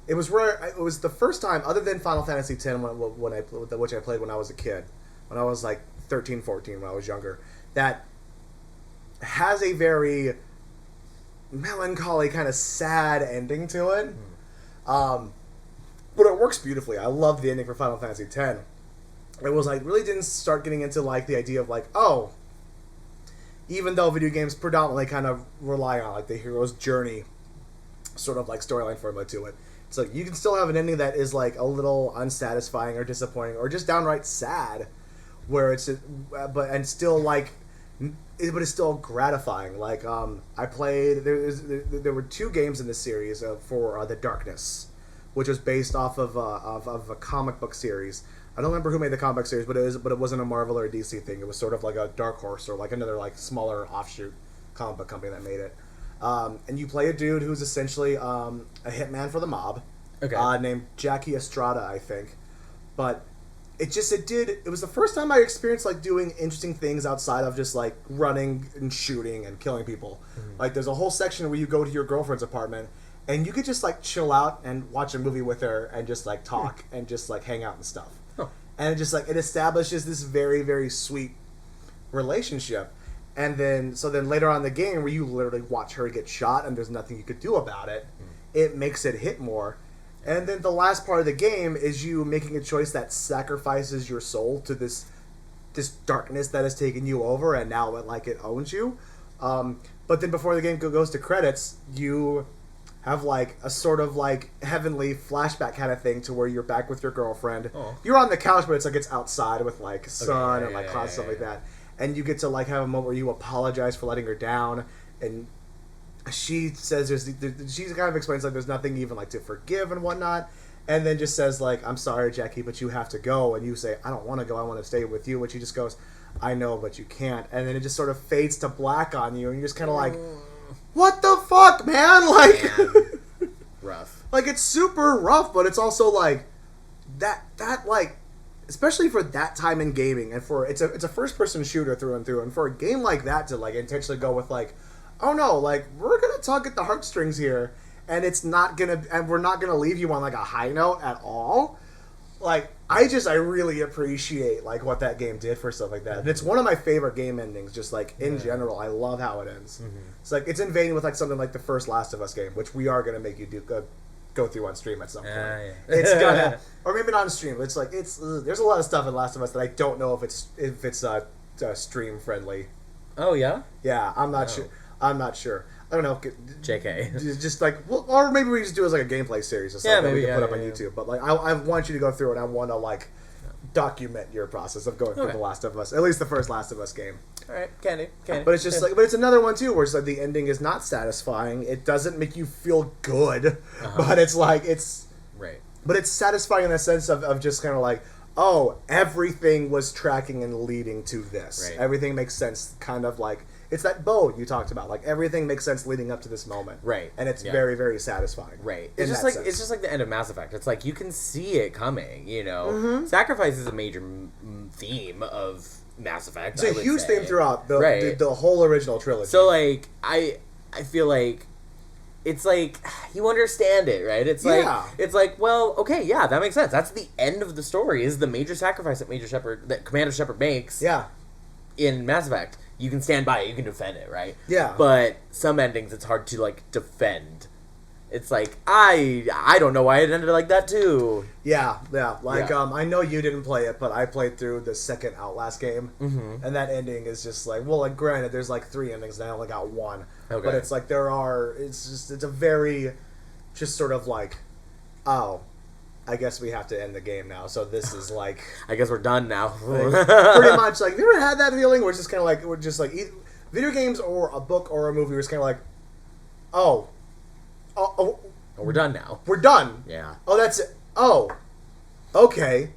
Speaker 2: it was the first time, other than Final Fantasy X, which I played when I was a kid, when I was like 13, 14, when I was younger, that has a very melancholy kind of sad ending to it. But it works beautifully. I love the ending for Final Fantasy X. It was like really didn't start getting into like the idea of like, oh, even though video games predominantly kind of rely on like the hero's journey sort of like storyline formula to it, it's like you can still have an ending that is like a little unsatisfying or disappointing or just downright sad, where it's but it's still gratifying. Like I played there were two games in this series for The Darkness, which was based off of a comic book series. I don't remember who made the comic book series, but it wasn't a Marvel or a DC thing. It was sort of like a Dark Horse or like another like smaller offshoot comic book company that made it. And you play a dude who's essentially a hitman for the mob, named Jackie Estrada, I think. But it was the first time I experienced like doing interesting things outside of just like running and shooting and killing people. Like there's a whole section where you go to your girlfriend's apartment and you could just like chill out and watch a movie with her and just like talk and just like hang out and stuff. And it just like it establishes this very, very sweet relationship. And then later on in the game where you literally watch her get shot and there's nothing you could do about it, it makes it hit more. And then the last part of the game is you making a choice that sacrifices your soul to this darkness that has taken you over, and now it owns you. But then before the game goes to credits, you have like a sort of like heavenly flashback kind of thing to where you're back with your girlfriend. You're on the couch, but it's outside with like sun and like clouds, stuff like that. And you get to like have a moment where you apologize for letting her down, and she says she kind of explains like there's nothing even like to forgive and whatnot, and then just says like, I'm sorry, Jackie, but you have to go. And you say, I don't want to go, I want to stay with you. And she just goes, I know, but you can't. And then it just sort of fades to black on you, and you're just kind of like, what the fuck, man? Like,
Speaker 3: rough.
Speaker 2: Like it's super rough, but it's also like that like, especially for that time in gaming, and for it's a first person shooter through and through, and for a game like that to like intentionally go with like, oh no, like we're gonna tug at the heartstrings here, and we're not gonna leave you on like a high note at all. Like I really appreciate like what that game did for stuff like that. And it's one of my favorite game endings, just like in general. I love how it ends. It's like it's in vein with like something like the first Last of Us game, which we are gonna make you go through on stream at some point. It's gonna, or maybe not on stream. But it's like there's a lot of stuff in Last of Us that I don't know if it's stream friendly.
Speaker 3: Oh yeah.
Speaker 2: Yeah, I'm not sure. I'm not sure. I don't know.
Speaker 3: JK.
Speaker 2: Just like, or maybe we just do it as like a gameplay series or something that we can put up on YouTube. But like, I want you to go through it. I want to like document your process of going through The Last of Us, at least the first Last of Us game.
Speaker 3: All right, candy.
Speaker 2: But it's just like, but it's another one too, where it's like the ending is not satisfying. It doesn't make you feel good, but it's like
Speaker 3: right.
Speaker 2: But it's satisfying in the sense of just kind of like, oh, everything was tracking and leading to this.
Speaker 3: Right.
Speaker 2: Everything makes sense, kind of like. It's that bow you talked about. Like everything makes sense leading up to this moment,
Speaker 3: right?
Speaker 2: And it's very, very satisfying,
Speaker 3: right? It's just like the end of Mass Effect. It's like you can see it coming. You know, sacrifice is a major theme of Mass Effect.
Speaker 2: It's a huge theme throughout the whole original trilogy.
Speaker 3: So like I feel like it's like you understand it, right? It's like well, okay, yeah, that makes sense. That's the end of the story. Is the major sacrifice that Commander Shepard makes.
Speaker 2: Yeah.
Speaker 3: In Mass Effect. You can stand by it, you can defend it, right?
Speaker 2: Yeah.
Speaker 3: But some endings, it's hard to, like, defend. It's like, I don't know why it ended like that, too.
Speaker 2: Yeah. Like, I know you didn't play it, but I played through the second Outlast game, and that ending is just like, well, like, granted, there's, like, 3 endings, and I only got 1. Okay. But it's like, it's a very, just sort of like, oh, I guess we have to end the game now. So this is like,
Speaker 3: I guess we're done now.
Speaker 2: Like, pretty much. Like, have you ever had that feeling where it's just kind of like, video games or a book or a movie where it's kind of like, oh,
Speaker 3: we're done now.
Speaker 2: We're done.
Speaker 3: Yeah.
Speaker 2: Oh, that's it. Oh, okay.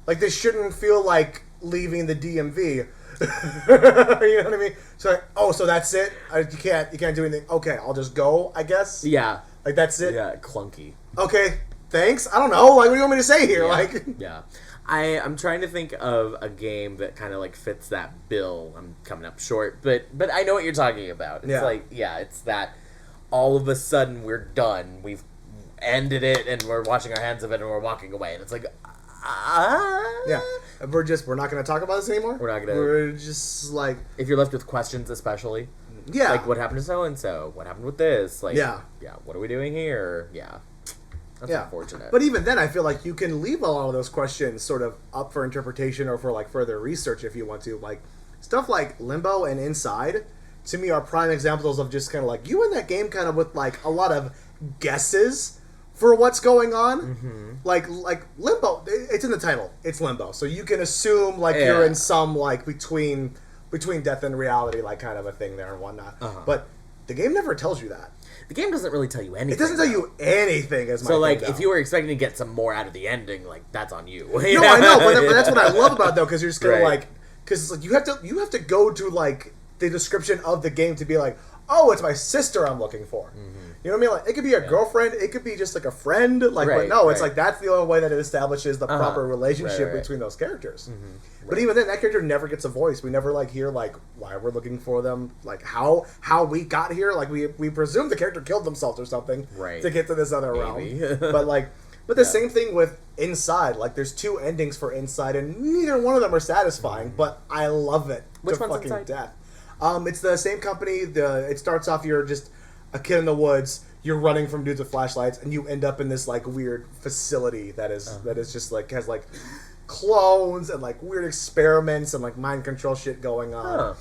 Speaker 2: Like this shouldn't feel like leaving the DMV. You know what I mean? So so that's it. You can't do anything. Okay, I'll just go, I guess.
Speaker 3: Yeah.
Speaker 2: Like that's it.
Speaker 3: Yeah. Clunky.
Speaker 2: Okay. Thanks. I don't know. Like, what do you want me to say here?
Speaker 3: Yeah.
Speaker 2: Like,
Speaker 3: yeah. I'm trying to think of a game that kind of like fits that bill. I'm coming up short, but I know what you're talking about. It's like, it's that all of a sudden we're done. We've ended it, and we're washing our hands of it, and we're walking away, and it's like,
Speaker 2: yeah, we're not going to talk about this anymore. We're just like,
Speaker 3: if you're left with questions, especially, like what happened to so and so, what happened with this, like, what are we doing here? That's unfortunate.
Speaker 2: But even then, I feel like you can leave a lot of those questions sort of up for interpretation or for like further research if you want to. Like stuff like Limbo and Inside, to me, are prime examples of just kind of like you in that game, kind of with like a lot of guesses for what's going on. Like Limbo, it's in the title. It's Limbo, so you can assume like you're in some like between death and reality, like kind of a thing there and whatnot. But the game never tells you that.
Speaker 3: The game doesn't really tell you anything.
Speaker 2: It doesn't tell you anything, as my
Speaker 3: so, like,
Speaker 2: thing,
Speaker 3: if you were expecting to get some more out of the ending, like, that's on you.
Speaker 2: No, I know, but that's what I love about it, though, because you're just kind of like, because it's like you have to go to like the description of the game to be like, oh, it's my sister I'm looking for. You know what I mean? Like, it could be a girlfriend, it could be just like a friend. Like, but no, it's like that's the only way that it establishes the proper relationship between those characters. But even then, that character never gets a voice. We never like hear like why we're looking for them, like how we got here. Like we presume the character killed themselves or something to get to this other realm. But the same thing with Inside. Like, there's 2 endings for Inside, and neither one of them are satisfying. But I love it.
Speaker 3: Which
Speaker 2: to
Speaker 3: one's
Speaker 2: fucking
Speaker 3: Inside?
Speaker 2: death. It's the same company. It starts off you're just a kid in the woods. You're running from dudes with flashlights, and you end up in this like weird facility that is just like has like clones and like weird experiments and like mind control shit going on.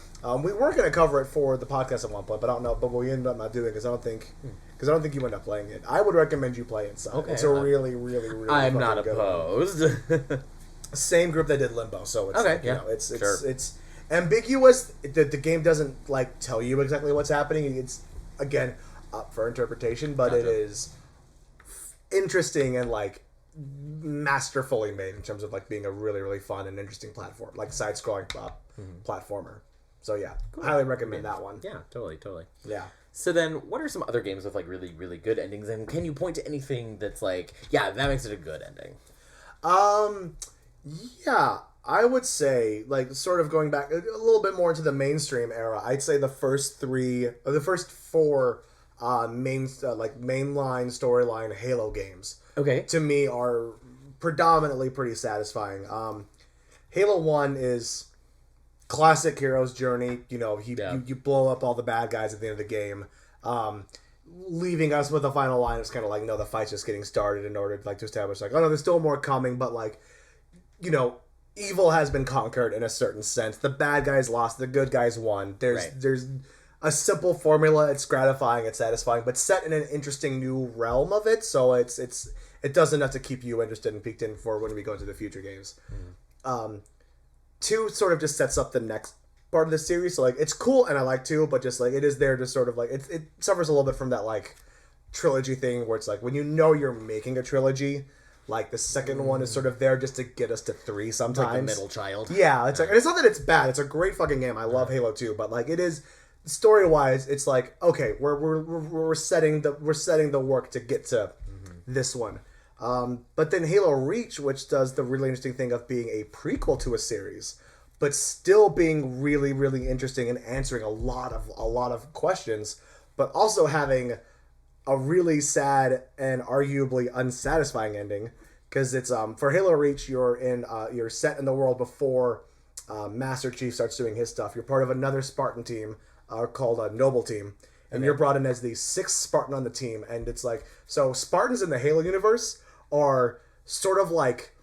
Speaker 2: We were gonna cover it for the podcast at one point, but I don't know. But we ended up not doing it because I don't think you end up playing it. I would recommend you play Inside. Okay, it's a really, really, really.
Speaker 3: I'm not opposed.
Speaker 2: Same group that did Limbo, so it's like, you know, it's ambiguous. The game doesn't like tell you exactly what's happening. It's again up for interpretation, but it is interesting and like masterfully made in terms of like being a really, really fun and interesting platform, like side-scrolling platformer. So yeah, cool. Highly recommend that one.
Speaker 3: Yeah, totally.
Speaker 2: Yeah.
Speaker 3: So then, what are some other games with like really, really good endings? And can you point to anything that's like, yeah, that makes it a good ending?
Speaker 2: Yeah, I would say like sort of going back a little bit more into the mainstream era. I'd say the first 4 mainline storyline Halo games. Okay. To me are predominantly pretty satisfying. Halo 1 is classic hero's journey. You know, you blow up all the bad guys at the end of the game, leaving us with the final line. It's kind of like, no, the fight's just getting started in order to establish like, oh no, there's still more coming, but like, you know, evil has been conquered in a certain sense. The bad guys lost, the good guys won. There's a simple formula. It's gratifying, it's satisfying, but set in an interesting new realm of it. So it does enough to keep you interested and peeked in for when we go into the future games. 2 sort of just sets up the next part of the series. So like it's cool and I like 2, but just like it is there to sort of like it suffers a little bit from that like trilogy thing where it's like when you know you're making a trilogy, like the second one is sort of there just to get us to 3 sometimes.
Speaker 3: Like the middle child.
Speaker 2: Yeah, it's like, and it's not that it's bad. It's a great fucking game. I love Halo 2, but like it is story wise, it's like okay, we're setting the work to get to this one. But then Halo Reach, which does the really interesting thing of being a prequel to a series, but still being really, really interesting and answering a lot of questions, but also having a really sad and arguably unsatisfying ending, because it's for Halo Reach, you're set in the world before Master Chief starts doing his stuff. You're part of another Spartan team called a Noble Team, and you're brought in as the 6th Spartan on the team. And it's like, so Spartans in the Halo universe are sort of like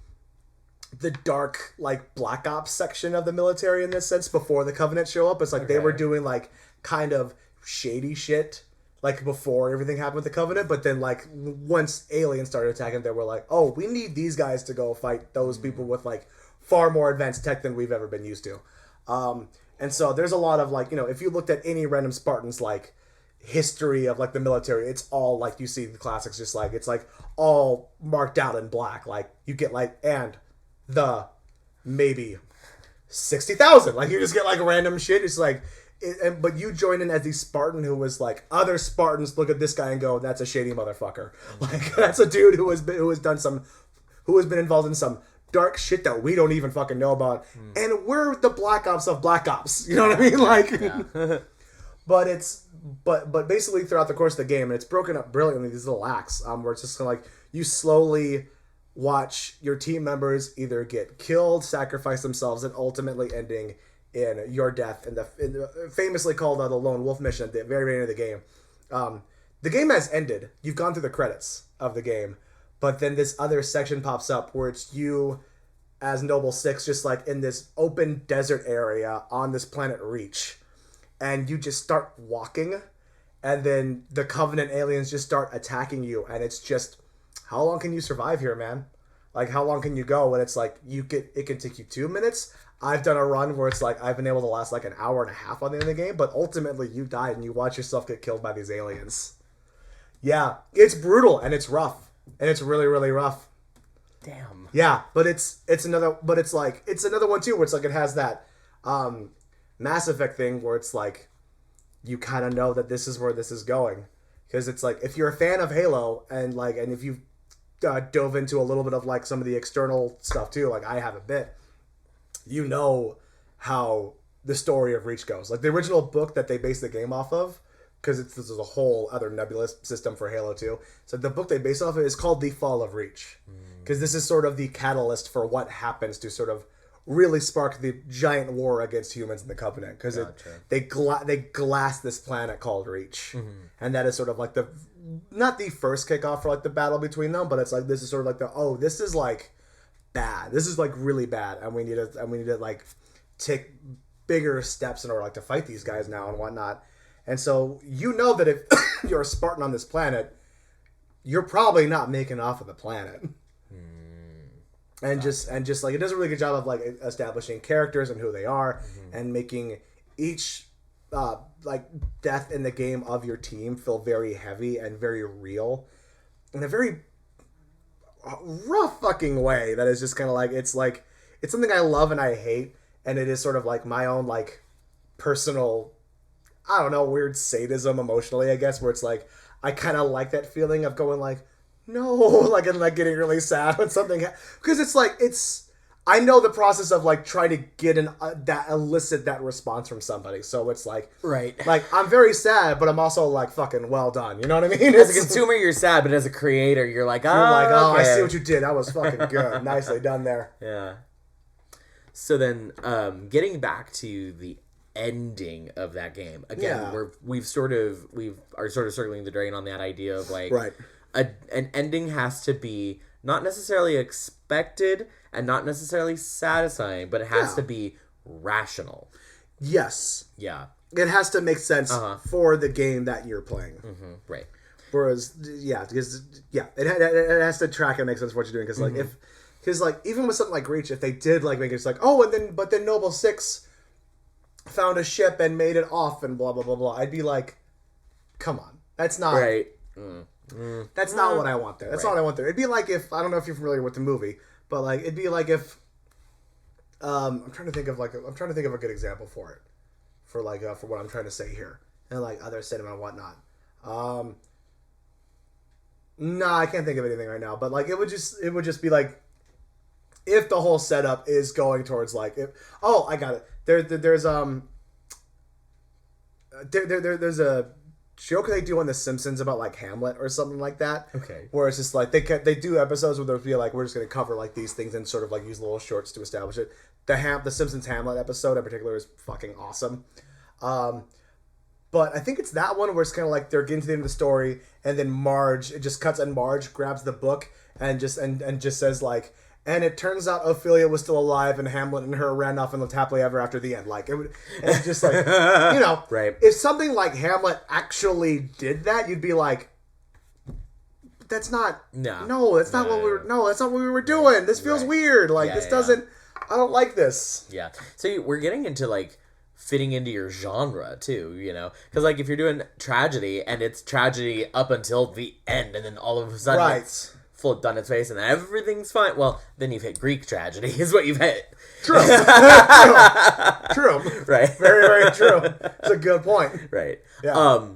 Speaker 2: the dark, like Black Ops section of the military in this sense before the Covenant show up. It's like they were doing like kind of shady shit like before everything happened with the Covenant, but then like once aliens started attacking, they were like, oh, we need these guys to go fight those people with like far more advanced tech than we've ever been used to. And so there's a lot of like, you know, if you looked at any random Spartans like history of like the military, it's all like you see the classics, just like it's like all marked out in black, like you get like and the maybe 60,000, like you just get like random shit. It's like but you join in as the Spartan who was like, other Spartans look at this guy and go, that's a shady motherfucker. Like that's a dude who has been involved in some dark shit that we don't even fucking know about, and we're the Black Ops of Black Ops. You know what I mean? Like, but basically throughout the course of the game, and it's broken up brilliantly, these little acts, where it's just kind of like you slowly watch your team members either get killed, sacrifice themselves, and ultimately ending in your death in the famously called the Lone Wolf mission at the very, very end of the game. The game has ended. You've gone through the credits of the game, but then this other section pops up where it's you as Noble Six, just like in this open desert area on this planet Reach, and you just start walking, and then the Covenant aliens just start attacking you, and it's just, how long can you survive here, man? Like, how long can you go? And it's like, it can take you 2 minutes. I've done a run where it's like I've been able to last like an hour and a half on the end of the game, but ultimately you died and you watch yourself get killed by these aliens. Yeah, it's brutal and it's rough, and it's really, really rough.
Speaker 3: Damn.
Speaker 2: Yeah, but it's another one too where it's like it has that Mass Effect thing where it's like you kind of know that this is where this is going. Because it's like, if you're a fan of Halo, and if you've dove into a little bit of like some of the external stuff too, like I have a bit, you know how the story of Reach goes. Like the original book that they based the game off of, because this is a whole other nebulous system for Halo 2. So the book they based off of is called The Fall of Reach. Because this is sort of the catalyst for what happens to sort of really spark the giant war against humans in the Covenant. Because they glass this planet called Reach. And that is sort of like not the first kickoff for like the battle between them, but it's like, this is sort of like this is like bad. This is like really bad. And we need to like take bigger steps in order like to fight these guys now and whatnot. And so you know that if you're a Spartan on this planet, you're probably not making off of the planet. And just like it does a really good job of like establishing characters and who they are, and making each like death in the game of your team feel very heavy and very real in a very rough fucking way that is just kind of like it's something I love and I hate. And it is sort of like my own like personal, I don't know, weird sadism emotionally, I guess, where it's like I kind of like that feeling of going like, no, like, and like getting really sad when something, because it's like I know the process of like trying to get elicit that response from somebody. So it's like,
Speaker 3: right,
Speaker 2: like I'm very sad, but I'm also like fucking well done. You know what I mean?
Speaker 3: As a consumer, you're sad, but as a creator, you're like, okay.
Speaker 2: I see what you did. That was fucking good. Nicely done there.
Speaker 3: Yeah. So then, getting back to the ending of that game again, we are sort of circling the drain on that idea of like,
Speaker 2: right,
Speaker 3: an ending has to be not necessarily expected and not necessarily satisfying, but it has to be rational.
Speaker 2: Yes.
Speaker 3: Yeah.
Speaker 2: It has to make sense for the game that you're playing.
Speaker 3: Right.
Speaker 2: Whereas, it has to track and make sense for what you're doing. Because like because like even with something like Reach, if they did like make it like, but then Noble 6 found a ship and made it off and blah blah blah blah, I'd be like, come on, that's not
Speaker 3: right.
Speaker 2: That's not what I want there. That's not what I want there. It'd be like if, I don't know if you're familiar with the movie, but like it'd be like if I'm trying to think of a good example for it, for like for what I'm trying to say here, and like other cinema and whatnot. No, I can't think of anything right now. But like it would just be like, if the whole setup is going towards like, I got it. There's a joke they do on The Simpsons about like Hamlet or something like that.
Speaker 3: Okay. Where
Speaker 2: it's just like they do episodes where they'll be like, we're just going to cover like these things and sort of like use little shorts to establish it. The Simpsons Hamlet episode in particular is fucking awesome. But I think it's that one where it's kind of like they're getting to the end of the story, and then it just cuts, and Marge grabs the book and just says like, and it turns out Ophelia was still alive, and Hamlet and her ran off and lived happily ever after the end. Like it's just like, you know,
Speaker 3: right.
Speaker 2: If something like Hamlet actually did that, you'd be like, that's not that's not what we were doing. This feels weird. Like this doesn't. I don't like this.
Speaker 3: Yeah. So we're getting into like fitting into your genre too, you know, because like if you're doing tragedy and it's tragedy up until the end, and then all of a sudden it's flipped on its face and everything's fine, well then you've hit Greek tragedy is what you've hit.
Speaker 2: True. True.
Speaker 3: Right.
Speaker 2: Very, very true. It's a good point.
Speaker 3: Right.
Speaker 2: Yeah.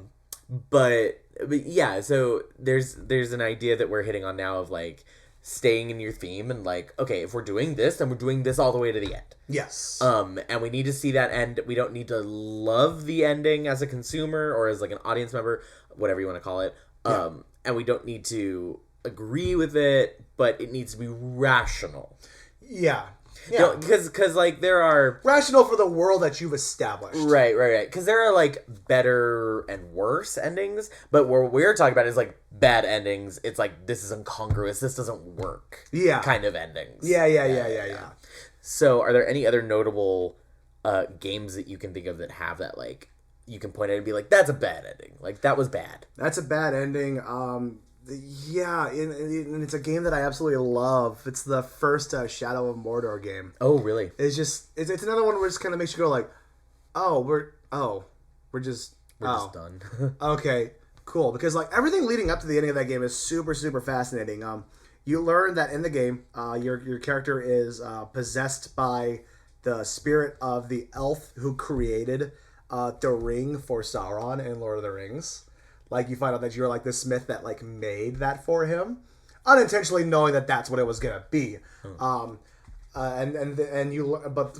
Speaker 3: But yeah, so there's an idea that we're hitting on now of like staying in your theme and like, okay, if we're doing this, then we're doing this all the way to the end.
Speaker 2: Yes.
Speaker 3: And we need to see that end. We don't need to love the ending as a consumer or as like an audience member, whatever you want to call it. And we don't need to agree with it, but it needs to be rational.
Speaker 2: Yeah.
Speaker 3: Yeah. Because like there are
Speaker 2: rational for the world that you've established.
Speaker 3: Right. Because there are like better and worse endings, but what we're talking about is like bad endings. It's like, this is incongruous. This doesn't work.
Speaker 2: Yeah.
Speaker 3: Kind of endings.
Speaker 2: Yeah.
Speaker 3: So are there any other notable games that you can think of that have that, like, you can point at and be like, that's a bad ending. Like, that was bad.
Speaker 2: That's a bad ending. Yeah, and it's a game that I absolutely love. It's the first Shadow of Mordor game.
Speaker 3: Oh, really?
Speaker 2: It's another one where it just kind of makes you go like, we're just
Speaker 3: done.
Speaker 2: Okay, cool. Because like everything leading up to the ending of that game is super, super fascinating. You learn that in the game, your character is possessed by the spirit of the elf who created the ring for Sauron in Lord of the Rings. Like, you find out that you're like the smith that like made that for him, unintentionally knowing that that's what it was gonna be. And you but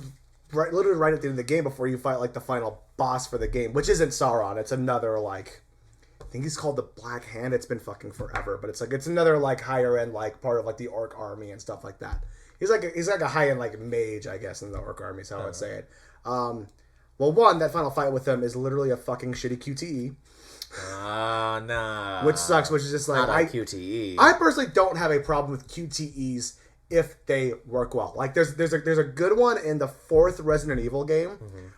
Speaker 2: literally right at the end of the game before you fight like the final boss for the game, which isn't Sauron, it's another like. I think he's called the Black Hand. It's been fucking forever, but it's another like higher end like part of like the Orc army and stuff like that. He's like a high end like mage, I guess, in the Orc army. Is how I would say it. Well, one, that final fight with him is literally a fucking shitty QTE.
Speaker 3: No.
Speaker 2: Which sucks. Which is just like
Speaker 3: QTE.
Speaker 2: I personally don't have a problem with QTEs if they work well. Like there's a good one in the 4th Resident Evil game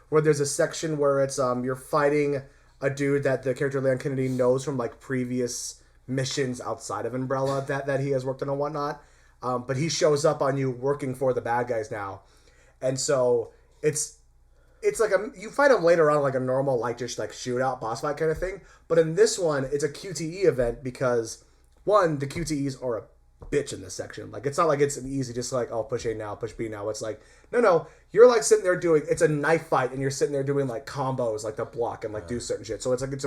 Speaker 2: where there's a section where it's you're fighting a dude that the character Leon Kennedy knows from like previous missions outside of Umbrella that he has worked on and whatnot. But he shows up on you working for the bad guys now, and so it's like you fight him later on like a normal like just like shootout boss fight kind of thing. But in this one, it's a QTE event because one, the QTEs are a bitch in this section. Like it's not like it's an easy just like push A now, push B now. It's like no, you're like sitting there doing it's a knife fight and you're sitting there doing like combos like to block and like do certain shit. So it's like it's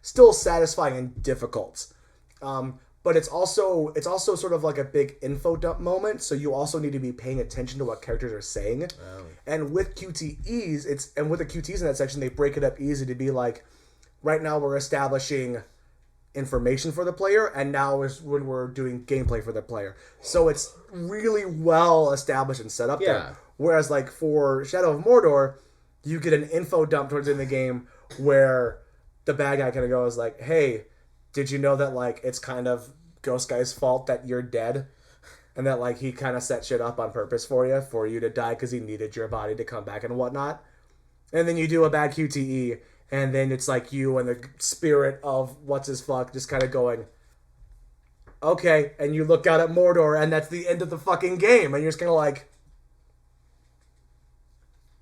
Speaker 2: still satisfying and difficult. But it's also sort of like a big info dump moment, so you also need to be paying attention to what characters are saying. Oh. And with QTEs, with the QTEs in that section, they break it up easy to be like, right now we're establishing information for the player, and now is when we're doing gameplay for the player. So it's really well established and set up there. Whereas like for Shadow of Mordor, you get an info dump towards the end of the game where the bad guy kind of goes like, hey, did you know that, like, it's kind of Ghost Guy's fault that you're dead? And that, like, he kind of set shit up on purpose for you to die because he needed your body to come back and whatnot. And then you do a bad QTE, and then it's like you and the spirit of what's-his-fuck just kind of going, okay, and you look out at Mordor, and that's the end of the fucking game. And you're just kind of like,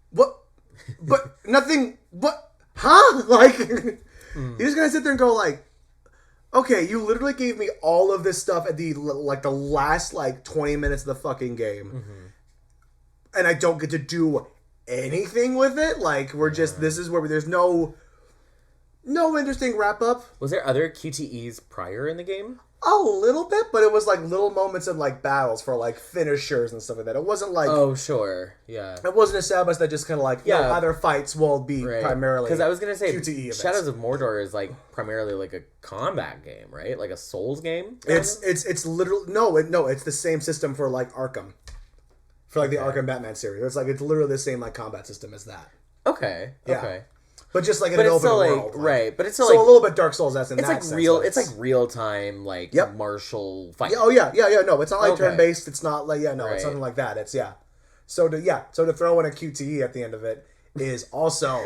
Speaker 2: what? But nothing, what? Huh? Like, you're just going to sit there and go, like, okay, you literally gave me all of this stuff at the last 20 minutes of the fucking game, and I don't get to do anything with it. Like this is where there's no interesting wrap up.
Speaker 3: Was there other QTEs prior in the game?
Speaker 2: A little bit, but it was like little moments in like battles for like finishers and stuff like that. It wasn't like
Speaker 3: sure, yeah.
Speaker 2: It wasn't established that just kind of like other fights will be primarily
Speaker 3: because I was gonna say
Speaker 2: QTE events.
Speaker 3: Shadows of Mordor is like primarily like a combat game, right? Like a Souls game.
Speaker 2: It's literally it's the same system for like Arkham, for like the Arkham Batman series. It's literally the same like combat system as that.
Speaker 3: Okay.
Speaker 2: Yeah.
Speaker 3: Okay.
Speaker 2: But just like in an open world,
Speaker 3: right? But it's still
Speaker 2: so a little bit Dark Souls. That's in that sense.
Speaker 3: It's like real time, like martial fight.
Speaker 2: Oh yeah. No, it's not like turn based. It's not like it's something like that. It's So to throw in a QTE at the end of it is also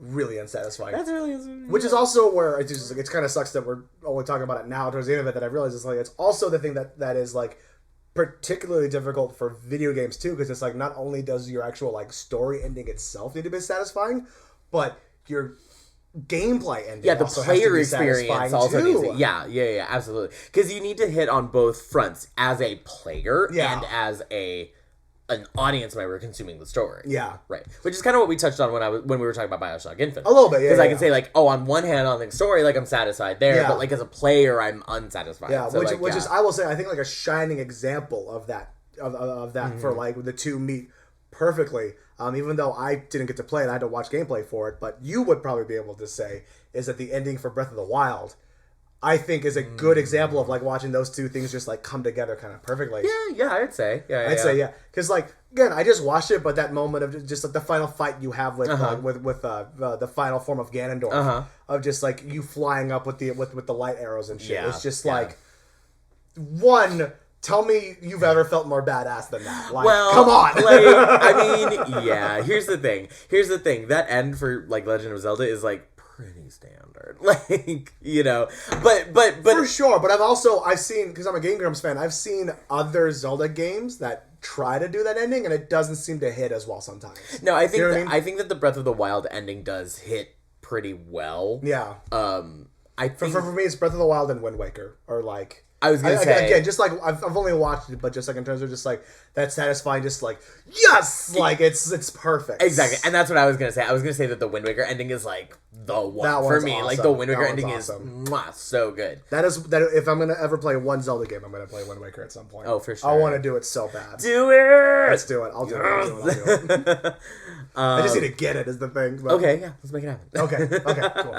Speaker 2: really unsatisfying.
Speaker 3: That's really
Speaker 2: which is also where it's kind of sucks that we're only talking about it now towards the end of it. That I realize it's also the thing that is like particularly difficult for video games too, because it's like not only does your actual like story ending itself need to be satisfying, but your gameplay ending
Speaker 3: the
Speaker 2: also
Speaker 3: player
Speaker 2: has to be
Speaker 3: experience also
Speaker 2: too.
Speaker 3: needs to, absolutely, because you need to hit on both fronts as a player and as an audience member consuming the story.
Speaker 2: Yeah.
Speaker 3: Right. Which is kind of what we touched on when we were talking about BioShock Infinite.
Speaker 2: A little bit,
Speaker 3: because I can say like, on one hand on the story, like I'm satisfied there, but like as a player, I'm unsatisfied.
Speaker 2: Yeah,
Speaker 3: so,
Speaker 2: which is I will say I think like a shining example of that for like the two meet perfectly. Even though I didn't get to play it, I had to watch gameplay for it. But you would probably be able to say is that the ending for Breath of the Wild, I think, is a good example of like watching those two things just like come together kind of perfectly.
Speaker 3: Yeah, I'd say.
Speaker 2: I'd say because like again, I just watched it, but that moment of just like the final fight you have with the final form of Ganondorf, of just like you flying up with the light arrows and shit. It's just like one. Tell me you've ever felt more badass than that. Like, well, come on.
Speaker 3: Here's the thing. That end for like Legend of Zelda is like pretty standard. Like, but
Speaker 2: for sure. But I've seen, because I'm a Game Grumps fan, I've seen other Zelda games that try to do that ending, and it doesn't seem to hit as well sometimes.
Speaker 3: No, I think I think that the Breath of the Wild ending does hit pretty well.
Speaker 2: Yeah.
Speaker 3: I think
Speaker 2: for me, it's Breath of the Wild and Wind Waker, or like.
Speaker 3: I was gonna say
Speaker 2: again, just like I've only watched it, but just like in terms of just like that satisfying, just like yes, like it's perfect.
Speaker 3: Exactly, and that's what I was gonna say. I was gonna say that the Wind Waker ending is like the one for me.
Speaker 2: Awesome.
Speaker 3: Like the Wind Waker
Speaker 2: that
Speaker 3: ending
Speaker 2: awesome.
Speaker 3: is so good.
Speaker 2: That if I'm gonna ever play one Zelda game, I'm gonna play Wind Waker at some point.
Speaker 3: Oh, for sure.
Speaker 2: I want to do it so bad.
Speaker 3: Do it.
Speaker 2: Let's do it. I'll do it. I'll do it. I just need to get it. Is the thing. But...
Speaker 3: Okay, yeah, let's make it happen.
Speaker 2: Okay, cool.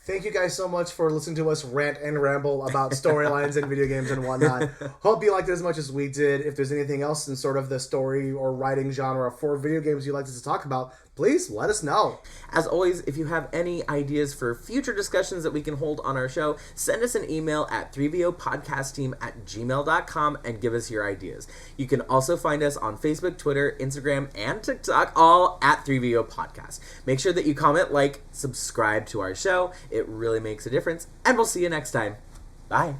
Speaker 2: Thank you guys so much for listening to us rant and ramble about storylines and video games and whatnot. Hope you liked it as much as we did. If there's anything else in sort of the story or writing genre for video games you'd like us to talk about, please let us know.
Speaker 3: As always, if you have any ideas for future discussions that we can hold on our show, send us an email at 3vopodcastteam@gmail.com and give us your ideas. You can also find us on Facebook, Twitter, Instagram, and TikTok, all at 3VO Podcast. Make sure that you comment, like, subscribe to our show. It really makes a difference, and we'll see you next time. Bye.